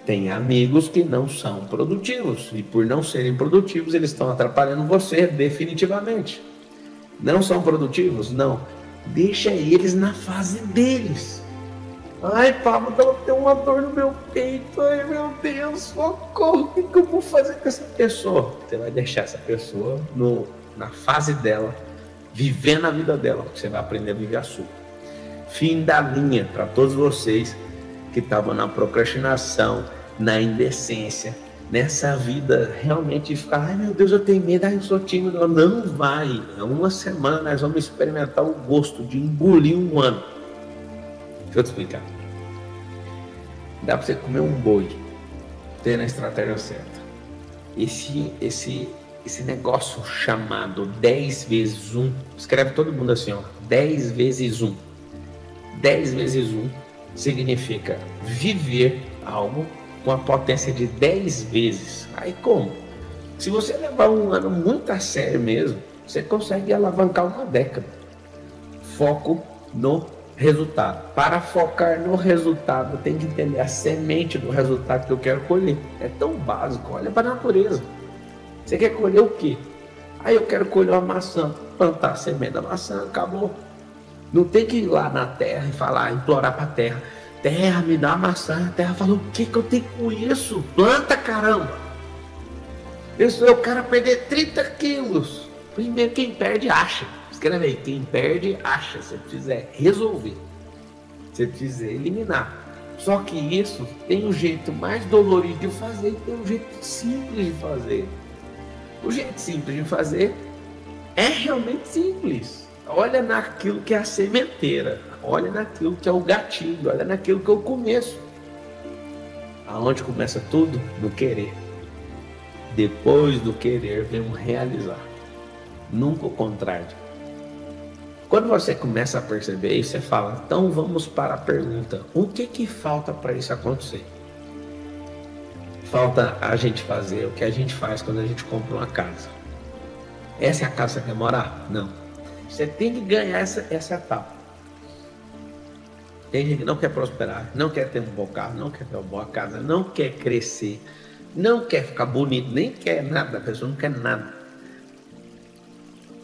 Tem amigos que não são produtivos. E por não serem produtivos, eles estão atrapalhando você definitivamente. Não são produtivos? Não. Deixa eles na fase deles. Ai, Pablo, tem uma dor no meu peito. Ai, meu Deus, socorro. O que eu vou fazer com essa pessoa? Você vai deixar essa pessoa na fase dela, vivendo a vida dela, porque você vai aprender a viver a sua. Fim da linha para todos vocês que estavam na procrastinação, na indecência, nessa vida realmente de ficar, ai meu Deus, eu tenho medo, ai eu sou tímido. Não vai. Em uma semana nós vamos experimentar o gosto de engolir um ano. Deixa eu te explicar. Dá para você comer um boi, tendo a estratégia certa. Esse negócio chamado 10 vezes 1, escreve todo mundo assim, ó, 10 vezes 1. 10 vezes 1 significa viver algo com a potência de 10 vezes. Aí como? Se você levar um ano muito a sério mesmo, você consegue alavancar uma década. Foco no resultado. Para focar no resultado, tem que entender a semente do resultado que eu quero colher. É tão básico, olha para a natureza. Você quer colher o quê? Aí eu quero colher uma maçã, plantar a semente da maçã, acabou. Não tem que ir lá na terra e falar, implorar para a terra. Terra, me dá a maçã. A terra fala, o que eu tenho com isso? Planta, caramba. Eu quero perder 30 quilos. Primeiro, quem perde, acha. Escreve aí, quem perde, acha. Você precisa resolver. Você precisa eliminar. Só que isso tem um jeito mais dolorido de fazer e tem um jeito simples de fazer. O jeito simples de fazer é realmente simples. Olha naquilo que é a sementeira. Olha naquilo que é o gatilho. Olha naquilo que é o começo. Aonde começa tudo? No querer. Depois do querer vem o realizar. Nunca o contrário. Quando você começa a perceber isso, você fala, então vamos para a pergunta. O que falta para isso acontecer? Falta a gente fazer o que a gente faz quando a gente compra uma casa. Essa é a casa que você quer morar? Não. Você tem que ganhar essa etapa. Tem gente que não quer prosperar, não quer ter um bom carro, não quer ter uma boa casa, não quer crescer, Não quer ficar bonito, nem quer nada, a pessoa não quer nada.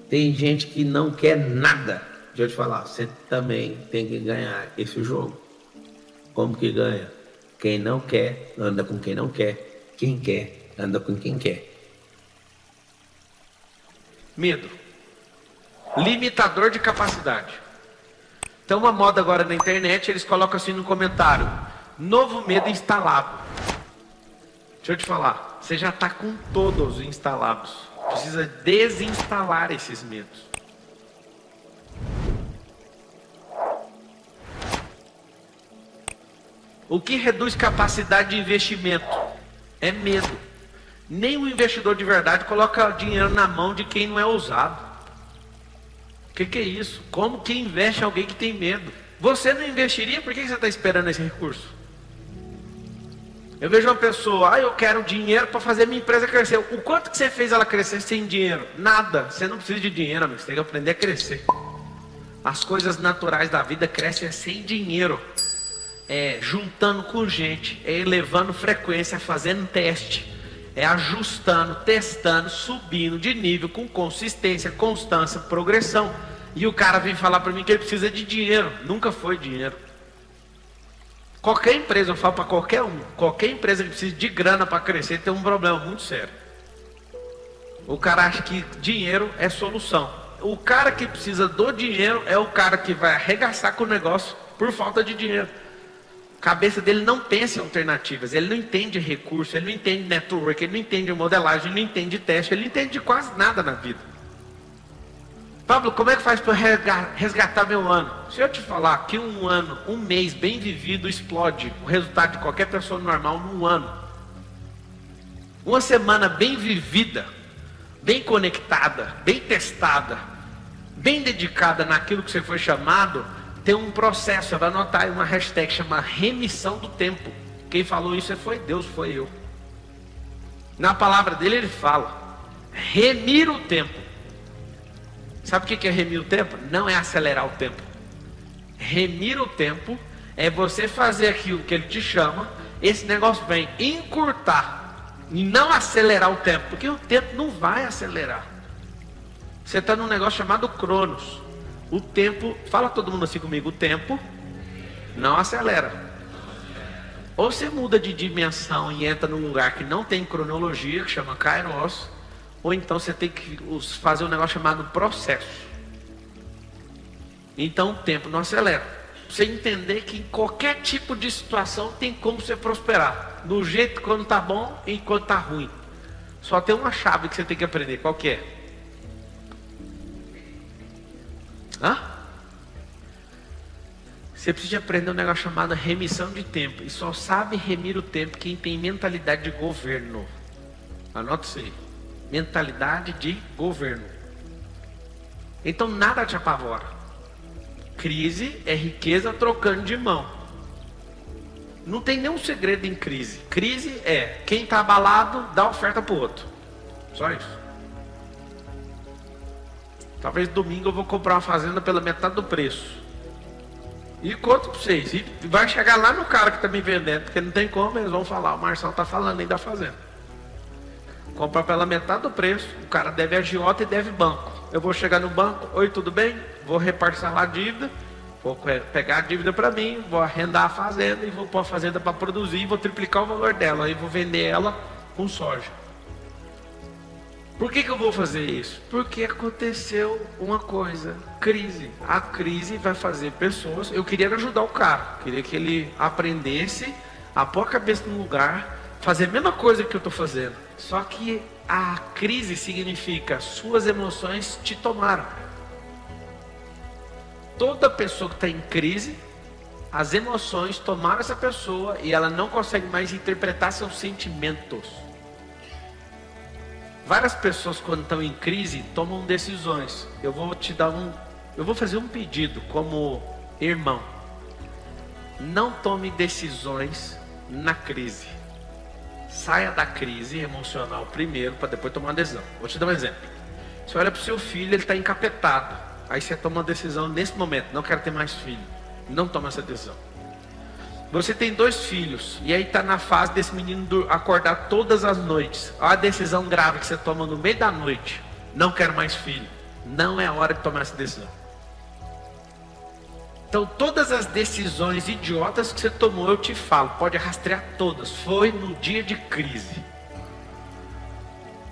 Tem gente que não quer nada. Deixa eu te falar, você também tem que ganhar esse jogo. Como que ganha? Quem não quer, anda com quem não quer. Quem quer, anda com quem quer. Medo. Limitador de capacidade. Tem uma moda agora na internet, eles colocam assim no comentário: novo medo instalado. Deixa eu te falar, você já está com todos instalados. Precisa desinstalar esses medos. O que reduz capacidade de investimento é medo. Nem um investidor de verdade coloca dinheiro na mão de quem não é ousado. O que é isso? Como que investe alguém que tem medo? Você não investiria? Por que você está esperando esse recurso? Eu vejo uma pessoa, eu quero dinheiro para fazer minha empresa crescer. O quanto que você fez ela crescer sem dinheiro? Nada. Você não precisa de dinheiro, amigo. Você tem que aprender a crescer. As coisas naturais da vida crescem sem dinheiro. É juntando com gente, é elevando frequência, fazendo teste, é ajustando, testando, subindo de nível com consistência, constância, progressão. E o cara vem falar para mim que ele precisa de dinheiro. Nunca foi dinheiro. Qualquer empresa, eu falo para qualquer um, qualquer empresa que precisa de grana para crescer tem um problema muito sério. O cara acha que dinheiro é solução. O cara que precisa do dinheiro é o cara que vai arregaçar com o negócio por falta de dinheiro. A cabeça dele não pensa em alternativas, ele não entende recurso, ele não entende network, ele não entende modelagem, ele não entende teste, ele não entende de quase nada na vida. Pablo, como é que faz para resgatar meu ano? Se eu te falar que um ano, um mês bem vivido explode o resultado de qualquer pessoa normal num ano. Uma semana bem vivida, bem conectada, bem testada, bem dedicada naquilo que você foi chamado, tem um processo. Você vai anotar aí uma hashtag chamada remissão do tempo. Quem falou isso foi Deus, foi eu. Na palavra dele ele fala: remir o tempo. Sabe o que é remir o tempo? Não é acelerar o tempo. Remir o tempo é você fazer aquilo que ele te chama. Esse negócio vem encurtar e não acelerar o tempo, porque o tempo não vai acelerar. Você está num negócio chamado Cronos. O tempo, fala todo mundo assim comigo, o tempo não acelera. Ou você muda de dimensão e entra num lugar que não tem cronologia, que chama Kairos, ou então você tem que fazer um negócio chamado processo. Então o tempo não acelera. Você entender que em qualquer tipo de situação tem como você prosperar. Do jeito quando tá bom e quando tá ruim. Só tem uma chave que você tem que aprender. Qual que é? Você precisa aprender um negócio chamado remissão de tempo. E só sabe remir o tempo quem tem mentalidade de governo. Anota isso aí. Mentalidade de governo. Então nada te apavora. Crise é riqueza trocando de mão. Não tem nenhum segredo em crise. Crise é quem está abalado dá oferta para o outro. Só isso. Talvez domingo eu vou comprar uma fazenda pela metade do preço. E conto para vocês. E vai chegar lá no cara que está me vendendo, porque não tem como, eles vão falar: o Marcelo está falando aí da fazenda. Comprar pela metade do preço, o cara deve agiota e deve banco. Eu vou chegar no banco: oi, tudo bem? Vou reparcelar a dívida, vou pegar a dívida para mim, vou arrendar a fazenda e vou pôr a fazenda para produzir e vou triplicar o valor dela. Aí vou vender ela com soja. Por que eu vou fazer isso? Porque aconteceu uma coisa, crise. A crise vai fazer pessoas... Eu queria ajudar o cara, queria que ele aprendesse a pôr a cabeça no lugar, fazer a mesma coisa que eu estou fazendo. Só que a crise significa suas emoções te tomaram. Toda pessoa que está em crise, as emoções tomaram essa pessoa e ela não consegue mais interpretar seus sentimentos. Várias pessoas, quando estão em crise, tomam decisões. Eu vou fazer um pedido como irmão. Não tome decisões na crise. Saia da crise emocional primeiro, para depois tomar uma decisão. Vou te dar um exemplo. Você olha para o seu filho, ele está encapetado. Aí você toma uma decisão nesse momento: não quero ter mais filho. Não toma essa decisão. Você tem 2 filhos, e aí está na fase desse menino acordar todas as noites. Olha a decisão grave que você toma no meio da noite. Não quero mais filho. Não é hora de tomar essa decisão. Então todas as decisões idiotas que você tomou, eu te falo, pode rastrear todas. Foi no dia de crise.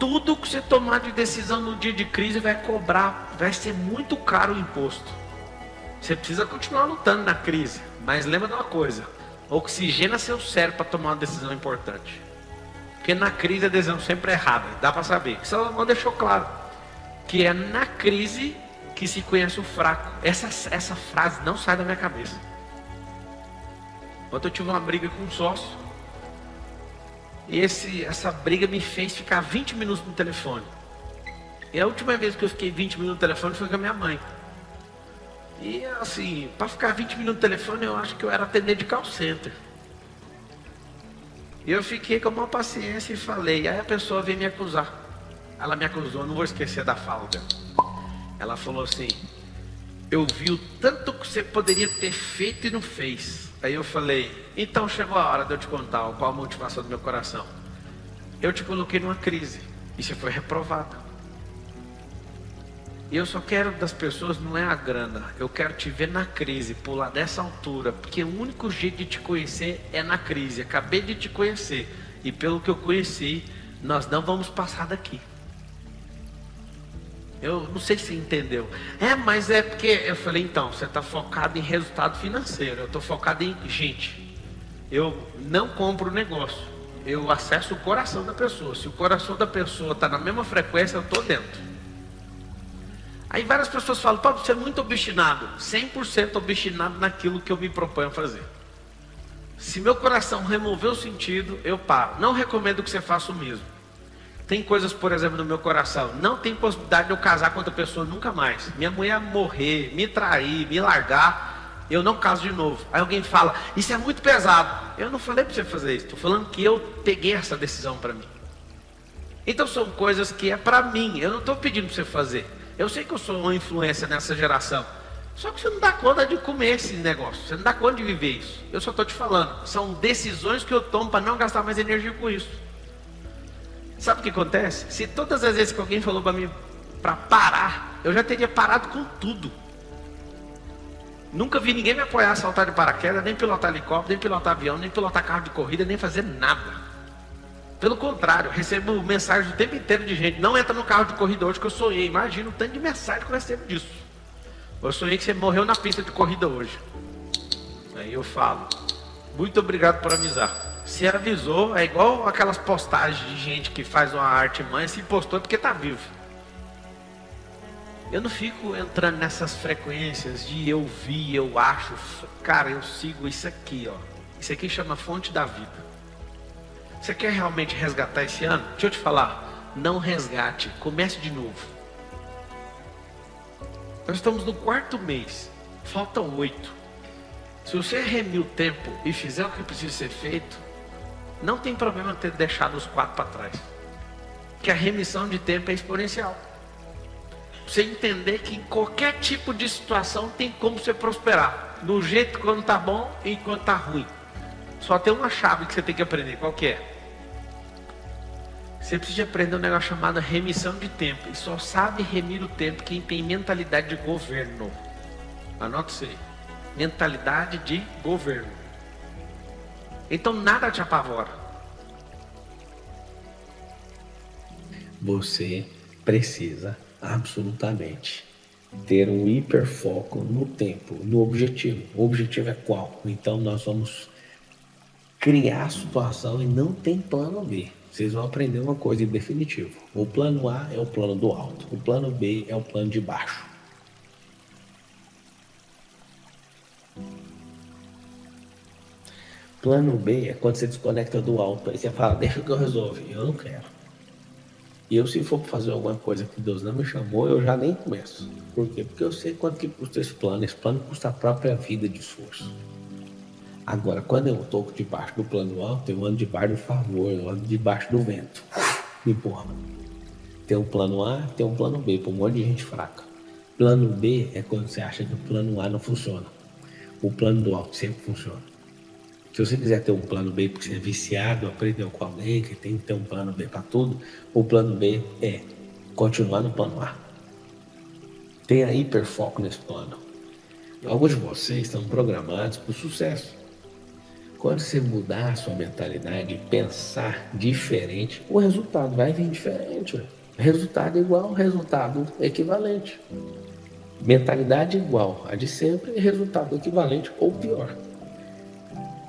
Tudo que você tomar de decisão no dia de crise vai cobrar, vai ser muito caro o imposto. Você precisa continuar lutando na crise, mas lembra de uma coisa: oxigena seu cérebro para tomar uma decisão importante. Porque na crise a decisão sempre é errada, dá para saber. Salomão deixou claro que é na crise que se conhece o fraco. Essa frase não sai da minha cabeça. Ontem eu tive uma briga com um sócio, e essa briga me fez ficar 20 minutos no telefone. E a última vez que eu fiquei 20 minutos no telefone foi com a minha mãe. E assim, para ficar 20 minutos no telefone, eu acho que eu era atendente de call center. E eu fiquei com uma paciência e falei. Aí a pessoa veio me acusar. Ela me acusou, não vou esquecer da fala dela. Ela falou assim: eu vi o tanto que você poderia ter feito e não fez. Aí eu falei: então chegou a hora de eu te contar qual a motivação do meu coração. Eu te coloquei numa crise e você foi reprovada. E eu só quero das pessoas, não é a grana. Eu quero te ver na crise, pular dessa altura. Porque o único jeito de te conhecer é na crise. Acabei de te conhecer. E pelo que eu conheci, nós não vamos passar daqui. Eu não sei se você entendeu. Mas é porque eu falei: então, você está focado em resultado financeiro. Eu estou focado em gente. Eu não compro negócio. Eu acesso o coração da pessoa. Se o coração da pessoa está na mesma frequência, eu estou dentro. Aí várias pessoas falam: Pablo, você é muito obstinado. 100% obstinado naquilo que eu me proponho a fazer. Se meu coração remover o sentido, eu paro. Não recomendo que você faça o mesmo. Tem coisas, por exemplo, no meu coração: não tem possibilidade de eu casar com outra pessoa nunca mais. Minha mulher morrer, me trair, me largar, eu não caso de novo. Aí alguém fala: isso é muito pesado. Eu não falei para você fazer isso. Estou falando que eu peguei essa decisão para mim. Então são coisas que é para mim. Eu não estou pedindo para você fazer. Eu sei que eu sou uma influência nessa geração. Só que você não dá conta de comer esse negócio. Você não dá conta de viver isso. Eu só estou te falando. São decisões que eu tomo para não gastar mais energia com isso. Sabe o que acontece? Se todas as vezes que alguém falou para mim para parar, eu já teria parado com tudo. Nunca vi ninguém me apoiar a saltar de paraquedas, nem pilotar helicóptero, nem pilotar avião, nem pilotar carro de corrida, nem fazer nada. Pelo contrário, eu recebo mensagens o tempo inteiro de gente: não entra no carro de corrida hoje que eu sonhei. Imagina o tanto de mensagem que eu recebo disso. Eu sonhei que você morreu na pista de corrida hoje. Aí eu falo: muito obrigado por avisar. Se avisou, é igual aquelas postagens de gente que faz uma arte mãe, se postou porque está vivo. Eu não fico entrando nessas frequências de eu vi, eu acho. Cara, eu sigo isso aqui, ó. Isso aqui chama fonte da vida. Você quer realmente resgatar esse ano? Deixa eu te falar: não resgate, comece de novo. Nós estamos no 4º mês, faltam 8. Se você remir o tempo e fizer o que precisa ser feito, não tem problema ter deixado os 4 para trás. Que a remissão de tempo é exponencial. Você entender que em qualquer tipo de situação tem como você prosperar. Do jeito quando está bom e quando está ruim. Só tem uma chave que você tem que aprender. Qual que é? Você precisa aprender um negócio chamado remissão de tempo. E só sabe remir o tempo quem tem mentalidade de governo. Anota isso aí. Mentalidade de governo. Então nada te apavora. Você precisa absolutamente ter um hiperfoco no tempo, no objetivo. O objetivo é qual? Então nós vamos criar a situação e não tem plano B. Vocês vão aprender uma coisa em definitivo: o plano A é o plano do alto, o plano B é o plano de baixo. Plano B é quando você desconecta do alto, aí você fala: deixa que eu resolvo. Eu não quero. E eu, se for fazer alguma coisa que Deus não me chamou, eu já nem começo. Por quê? Porque eu sei quanto que custa esse plano. Esse plano custa a própria vida de esforço. Agora, quando eu estou debaixo do plano alto, eu ando debaixo do favor, eu ando debaixo do vento. Me empurra. Tem um plano A, tem um plano B, para um monte de gente fraca. Plano B é quando você acha que o plano A não funciona. O plano do alto sempre funciona. Se você quiser ter um plano B porque você é viciado, aprendeu com alguém que tem que ter um plano B para tudo, o plano B é continuar no plano A. Tenha hiperfoco nesse plano. Alguns de vocês estão programados para o sucesso. Quando você mudar a sua mentalidade e pensar diferente, o resultado vai vir diferente. Resultado igual, resultado equivalente. Mentalidade igual a de sempre e resultado equivalente ou pior.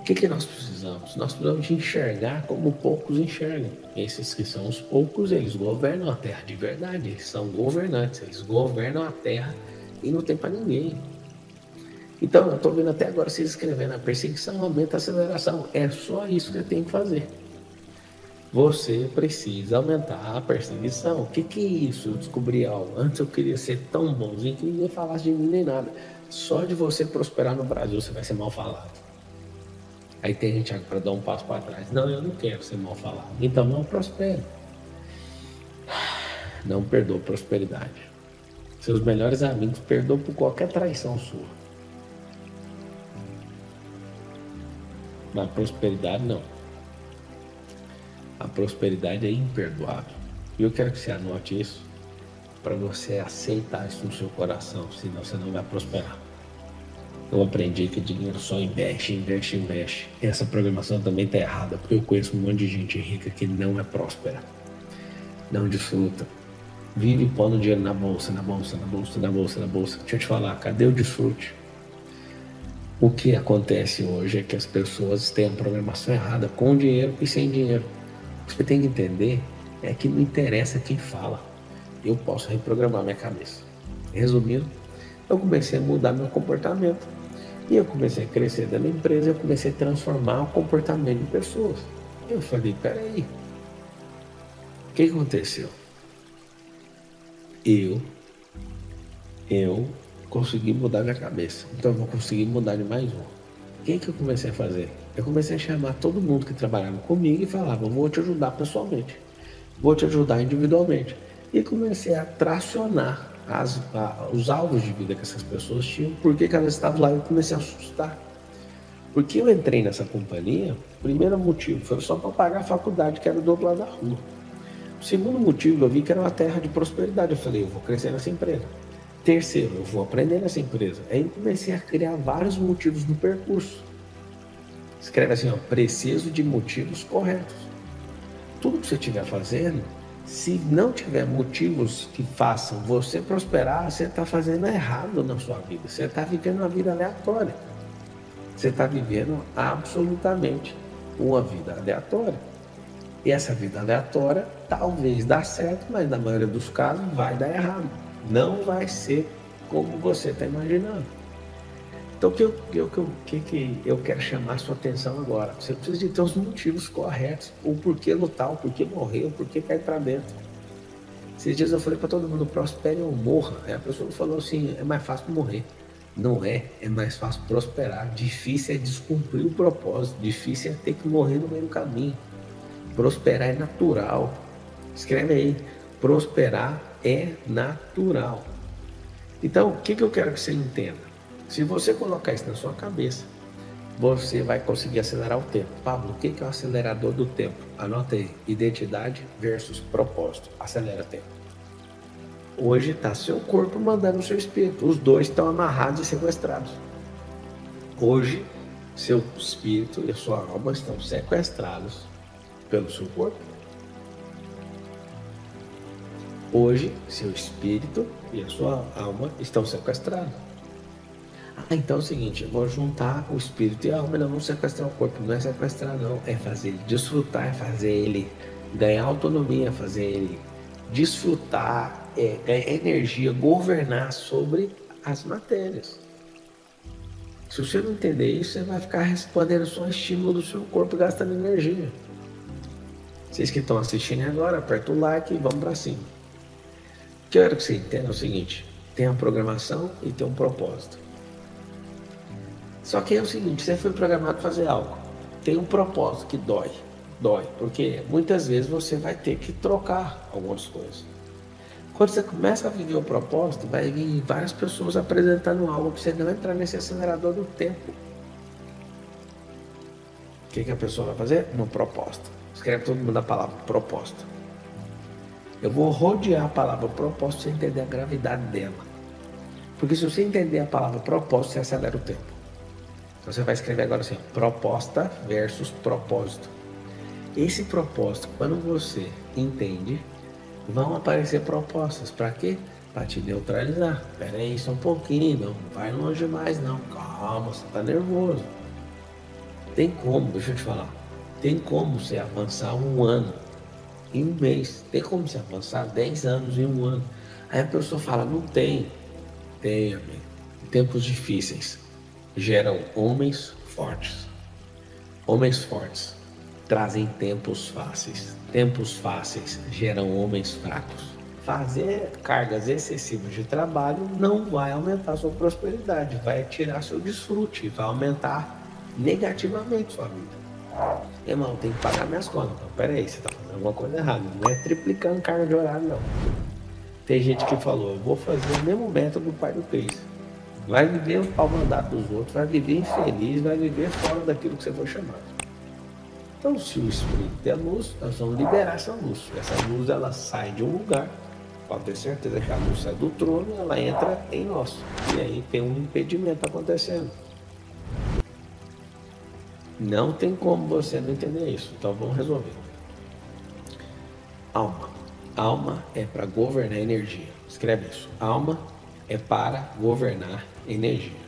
O que nós precisamos? Nós precisamos de enxergar como poucos enxergam. Esses que são os poucos, eles governam a terra de verdade. Eles são governantes, eles governam a terra e não tem para ninguém. Então, eu estou vendo até agora vocês escrevendo a perseguição, aumenta a aceleração. É só isso que eu tenho que fazer. Você precisa aumentar a perseguição. O que é isso? Eu descobri algo. Antes eu queria ser tão bonzinho que ninguém falasse de mim nem nada. Só de você prosperar no Brasil você vai ser mal falado. Aí tem gente para dar um passo para trás. Não, eu não quero ser mal falado. Então não prospere. Não perdoa prosperidade. Seus melhores amigos perdoam por qualquer traição sua. Mas a prosperidade não. A prosperidade é imperdoável. E eu quero que você anote isso para você aceitar isso no seu coração, senão você não vai prosperar. Eu aprendi que dinheiro só investe. Essa programação também está errada, porque eu conheço um monte de gente rica que não é próspera. Não desfruta. Vive pondo dinheiro na bolsa. Deixa eu te falar, cadê o desfrute? O que acontece hoje é que as pessoas têm a programação errada, com dinheiro e sem dinheiro. O que você tem que entender é que não interessa quem fala. Eu posso reprogramar minha cabeça. Resumindo, eu comecei a mudar meu comportamento. E eu comecei a crescer dentro da empresa, eu comecei a transformar o comportamento de pessoas. Eu falei, peraí, o que aconteceu? Eu consegui mudar minha cabeça, então eu vou conseguir mudar de mais um. O que eu comecei a fazer? Eu comecei a chamar todo mundo que trabalhava comigo e falava, vou te ajudar pessoalmente, vou te ajudar individualmente. E comecei a tracionar os alvos de vida que essas pessoas tinham, porque elas estavam lá e eu comecei a assustar. Porque eu entrei nessa companhia, o primeiro motivo foi só para pagar a faculdade, que era do outro lado da rua. O segundo motivo, eu vi que era uma terra de prosperidade. Eu falei, eu vou crescer nessa empresa. Terceiro, eu vou aprender nessa empresa. Aí eu comecei a criar vários motivos no percurso. Escreve assim, preciso de motivos corretos. Tudo que você estiver fazendo, se não tiver motivos que façam você prosperar, você está fazendo errado na sua vida. Você está vivendo uma vida aleatória. Você está vivendo absolutamente uma vida aleatória. E essa vida aleatória talvez dá certo, mas na maioria dos casos vai dar errado. Não vai ser como você está imaginando. Então, o que eu quero chamar a sua atenção agora? Você precisa de ter os motivos corretos. O porquê lutar, o porquê morrer, o porquê cair para dentro. Esses dias eu falei para todo mundo, prospere ou morra. Aí a pessoa falou assim, é mais fácil morrer. Não é mais fácil prosperar. Difícil é descumprir o propósito. Difícil é ter que morrer no meio do caminho. Prosperar é natural. Escreve aí, prosperar é natural. Então, o que eu quero que você entenda? Se você colocar isso na sua cabeça, você vai conseguir acelerar o tempo. Pablo, o que é o acelerador do tempo? Anota aí, identidade versus propósito. Acelera o tempo. Hoje está seu corpo mandando o seu espírito. Os dois estão amarrados e sequestrados. Hoje, seu espírito e a sua alma estão sequestrados pelo seu corpo. Hoje, seu espírito e a sua alma estão sequestrados. Então é o seguinte, eu vou juntar o espírito e a alma, não vou sequestrar o corpo. Não é sequestrar não, é fazer ele desfrutar, é fazer ele ganhar autonomia, fazer ele desfrutar, ganhar energia, governar sobre as matérias. Se você não entender isso, você vai ficar respondendo só estímulo do seu corpo, gastando energia. Vocês que estão assistindo agora, aperta o like e vamos para cima. O que eu quero que você entenda é o seguinte, tem a programação e tem um propósito. Só que é o seguinte, você foi programado para fazer algo, tem um propósito que dói, porque muitas vezes você vai ter que trocar algumas coisas. Quando você começa a viver o propósito, vai vir várias pessoas apresentando algo para você não entrar nesse acelerador do tempo. O que a pessoa vai fazer? Uma proposta. Escreve todo mundo a palavra proposta. Eu vou rodear a palavra proposta para você entender a gravidade dela. Porque se você entender a palavra proposta, você acelera o tempo. Então você vai escrever agora assim, proposta versus propósito. Esse propósito, quando você entende, vão aparecer propostas. Para quê? Para te neutralizar. Espera aí, só um pouquinho, não vai longe mais não. Calma, você está nervoso. Tem como, deixa eu te falar, tem como você avançar um ano em um mês. Tem como você avançar 10 anos em um ano. Aí a pessoa fala, não tem. Tem, amigo. Tempos difíceis geram homens fortes. Homens fortes trazem tempos fáceis. Tempos fáceis geram homens fracos. Fazer cargas excessivas de trabalho não vai aumentar sua prosperidade, vai tirar seu desfrute, vai aumentar negativamente sua vida. Irmão, tem que pagar minhas contas. Então, peraí, você está fazendo alguma coisa errada. Não é triplicando carga de horário, não. Tem gente que falou, eu vou fazer o mesmo método do pai do Cris. Vai viver ao mandato dos outros, vai viver infeliz, vai viver fora daquilo que você foi chamado. Então, se o Espírito é luz, nós vamos liberar essa luz. Essa luz, ela sai de um lugar. Pode ter certeza que a luz sai do trono e ela entra em nós. E aí tem um impedimento acontecendo. Não tem como você não entender isso. Então, vamos resolver. Alma. Alma é para governar energia. Escreve isso. Alma é para governar energia.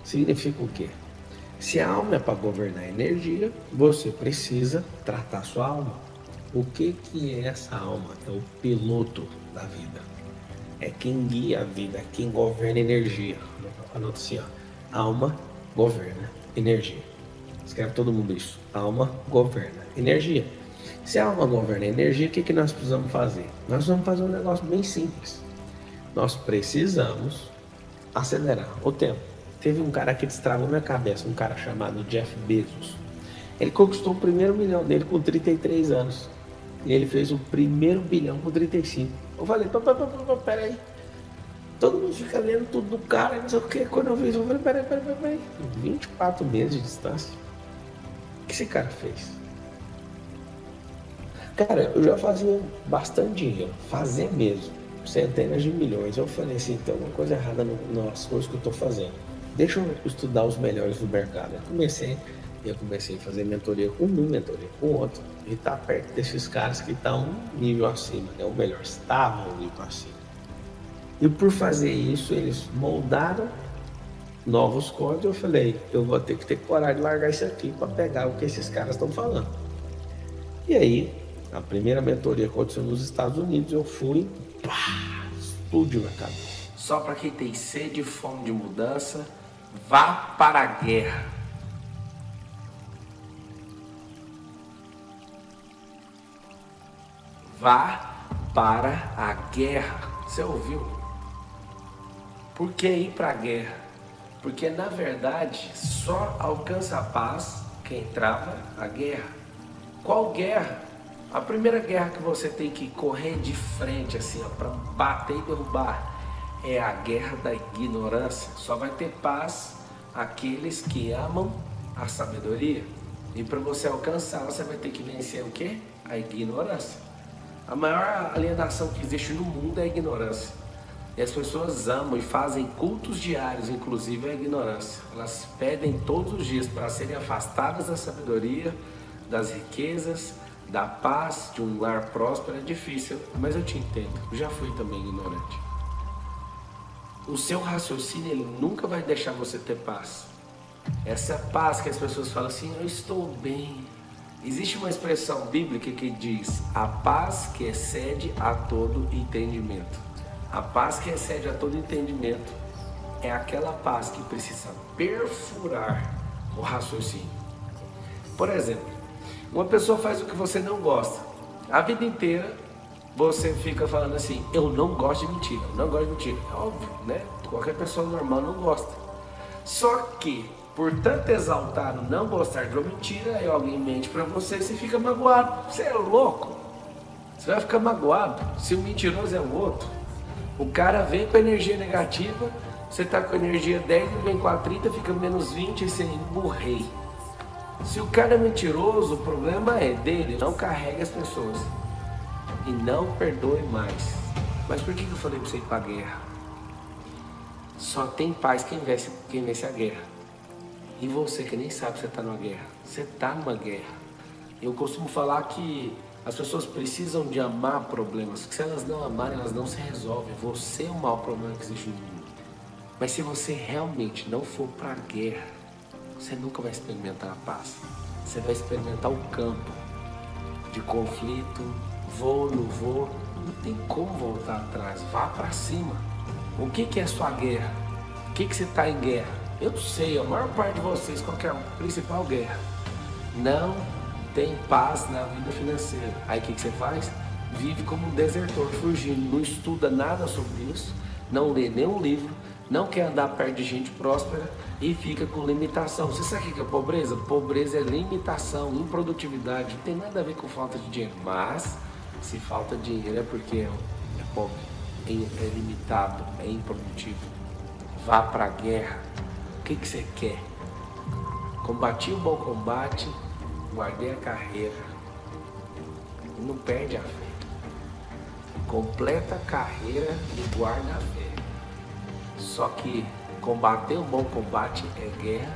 Significa o quê? Se a alma é para governar energia, você precisa tratar sua alma. O que é essa alma? É o piloto da vida. É quem guia a vida, é quem governa energia. Anota assim, ó. Alma governa energia. Escreve todo mundo isso. Alma governa energia. Se a alma governa energia, o que nós precisamos fazer? Nós vamos fazer um negócio bem simples. Nós precisamos acelerar o tempo. Teve um cara que destravou minha cabeça, um cara chamado Jeff Bezos. Ele conquistou o primeiro milhão dele com 33 anos. E ele fez o primeiro bilhão com 35. Eu falei, peraí. Todo mundo fica lendo tudo do cara, não sei o que. Quando eu vi isso, eu falei, peraí. 24 meses de distância. O que esse cara fez? Cara, eu já fazia bastante dinheiro, fazer mesmo, centenas de milhões. Eu falei assim, tem alguma coisa errada nas coisas que eu estou fazendo. Deixa eu estudar os melhores do mercado. Eu comecei a fazer mentoria com um, mentoria com outro, e estar perto desses caras que estão um nível acima, né? Ou melhor, estavam um nível acima. E por fazer isso, eles moldaram novos códigos. Eu falei, eu vou ter coragem de largar isso aqui para pegar o que esses caras estão falando. E aí, a primeira mentoria aconteceu nos Estados Unidos, eu fui, explodiu na cabeça. Só para quem tem sede e fome de mudança, vá para a guerra. Vá para a guerra. Você ouviu? Por que ir para a guerra? Porque na verdade só alcança a paz quem trava a guerra. Qual guerra? A primeira guerra que você tem que correr de frente assim, para bater e derrubar, é a guerra da ignorância. Só vai ter paz aqueles que amam a sabedoria. E para você alcançar, você vai ter que vencer o quê? A ignorância. A maior alienação que existe no mundo é a ignorância. E as pessoas amam e fazem cultos diários, inclusive a ignorância. Elas pedem todos os dias para serem afastadas da sabedoria, das riquezas, da paz, de um lar próspero. É difícil, mas eu te entendo. Eu já fui também ignorante. O seu raciocínio, ele nunca vai deixar você ter paz. Essa paz que as pessoas falam assim, eu estou bem. Existe uma expressão bíblica que diz, a paz que excede a todo entendimento. A paz que excede a todo entendimento é aquela paz que precisa perfurar o raciocínio. Por exemplo, uma pessoa faz o que você não gosta. A vida inteira você fica falando assim, eu não gosto de mentira, eu não gosto de mentira. É óbvio, né? Qualquer pessoa normal não gosta. Só que, por tanto exaltar o não gostar de uma mentira, aí alguém mente pra você, você fica magoado. Você é louco? Você vai ficar magoado se o mentiroso é o outro. O cara vem com energia negativa, você tá com energia 10, ele vem com a 30, fica menos 20 e você emburrei. Se o cara é mentiroso, o problema é dele. Não carregue as pessoas. E não perdoe mais. Mas por que eu falei pra você ir pra guerra? Só tem paz quem vence a guerra. E você que nem sabe que você tá numa guerra. Você tá numa guerra. Eu costumo falar que as pessoas precisam de amar problemas. Porque se elas não amarem, elas não se resolvem. Você é o maior problema que existe no mundo. Mas se você realmente não for pra guerra, você nunca vai experimentar a paz. Você vai experimentar o campo de conflito, vou, não vou, não tem como voltar atrás, vá pra cima. O que é sua guerra? O que você tá em guerra? Eu sei, a maior parte de vocês, qual que é a principal guerra? Não tem paz na vida financeira. Aí o que você faz? Vive como um desertor, fugindo, não estuda nada sobre isso, não lê nenhum livro, não quer andar perto de gente próspera e fica com limitação. Você sabe o que é pobreza? Pobreza é limitação, improdutividade, não tem nada a ver com falta de dinheiro. Mas, se falta dinheiro é porque é pobre, é limitado, é improdutivo. Vá pra guerra. O que você quer? Combati o bom combate, guardei a carreira. Não perde a fé. Completa a carreira e guarda a fé. Só que combater o bom combate é guerra.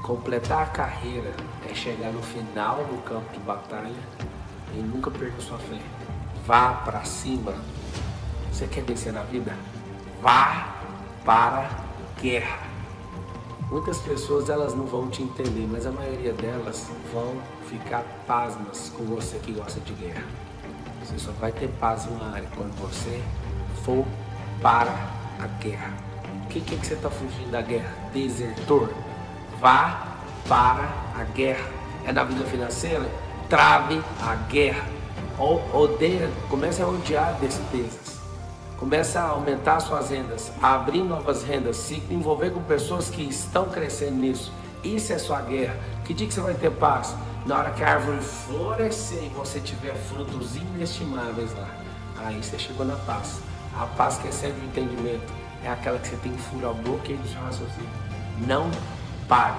Completar a carreira é chegar no final do campo de batalha e nunca perca sua fé. Vá para cima. Você quer vencer na vida? Vá para a guerra. Muitas pessoas elas não vão te entender, mas a maioria delas vão ficar pasmas com você que gosta de guerra. Você só vai ter paz em uma área quando você for para a guerra. O que você está fugindo da guerra? Desertor. Vá para a guerra. É na vida financeira? Trave a guerra. Odeia, comece a odiar despesas. Comece a aumentar suas rendas, a abrir novas rendas, se envolver com pessoas que estão crescendo nisso. Isso é sua guerra. Que dia que você vai ter paz? Na hora que a árvore florescer e você tiver frutos inestimáveis lá. Aí você chegou na paz. A paz que excede o entendimento é aquela que você tem que furar o bloqueio do seu raciocínio. Não pare.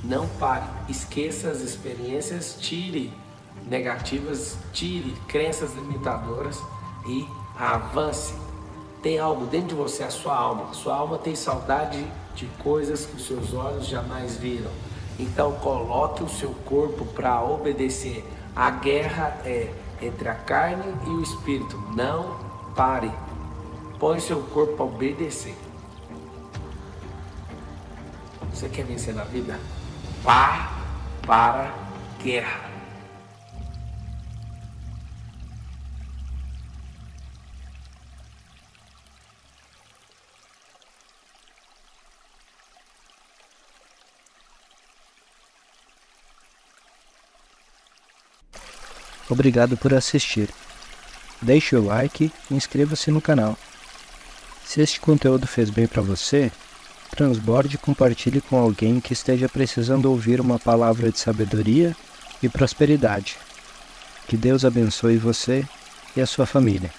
Não pare. Esqueça as experiências, tire negativas, tire crenças limitadoras e avance. Tem algo dentro de você, a sua alma. Sua alma tem saudade de coisas que os seus olhos jamais viram. Então coloque o seu corpo para obedecer. A guerra é entre a carne e o espírito. Não pare. Põe seu corpo para obedecer. Você quer vencer na vida? Vá para a guerra. Obrigado por assistir. Deixe o like e inscreva-se no canal. Se este conteúdo fez bem para você, transborde e compartilhe com alguém que esteja precisando ouvir uma palavra de sabedoria e prosperidade. Que Deus abençoe você e a sua família.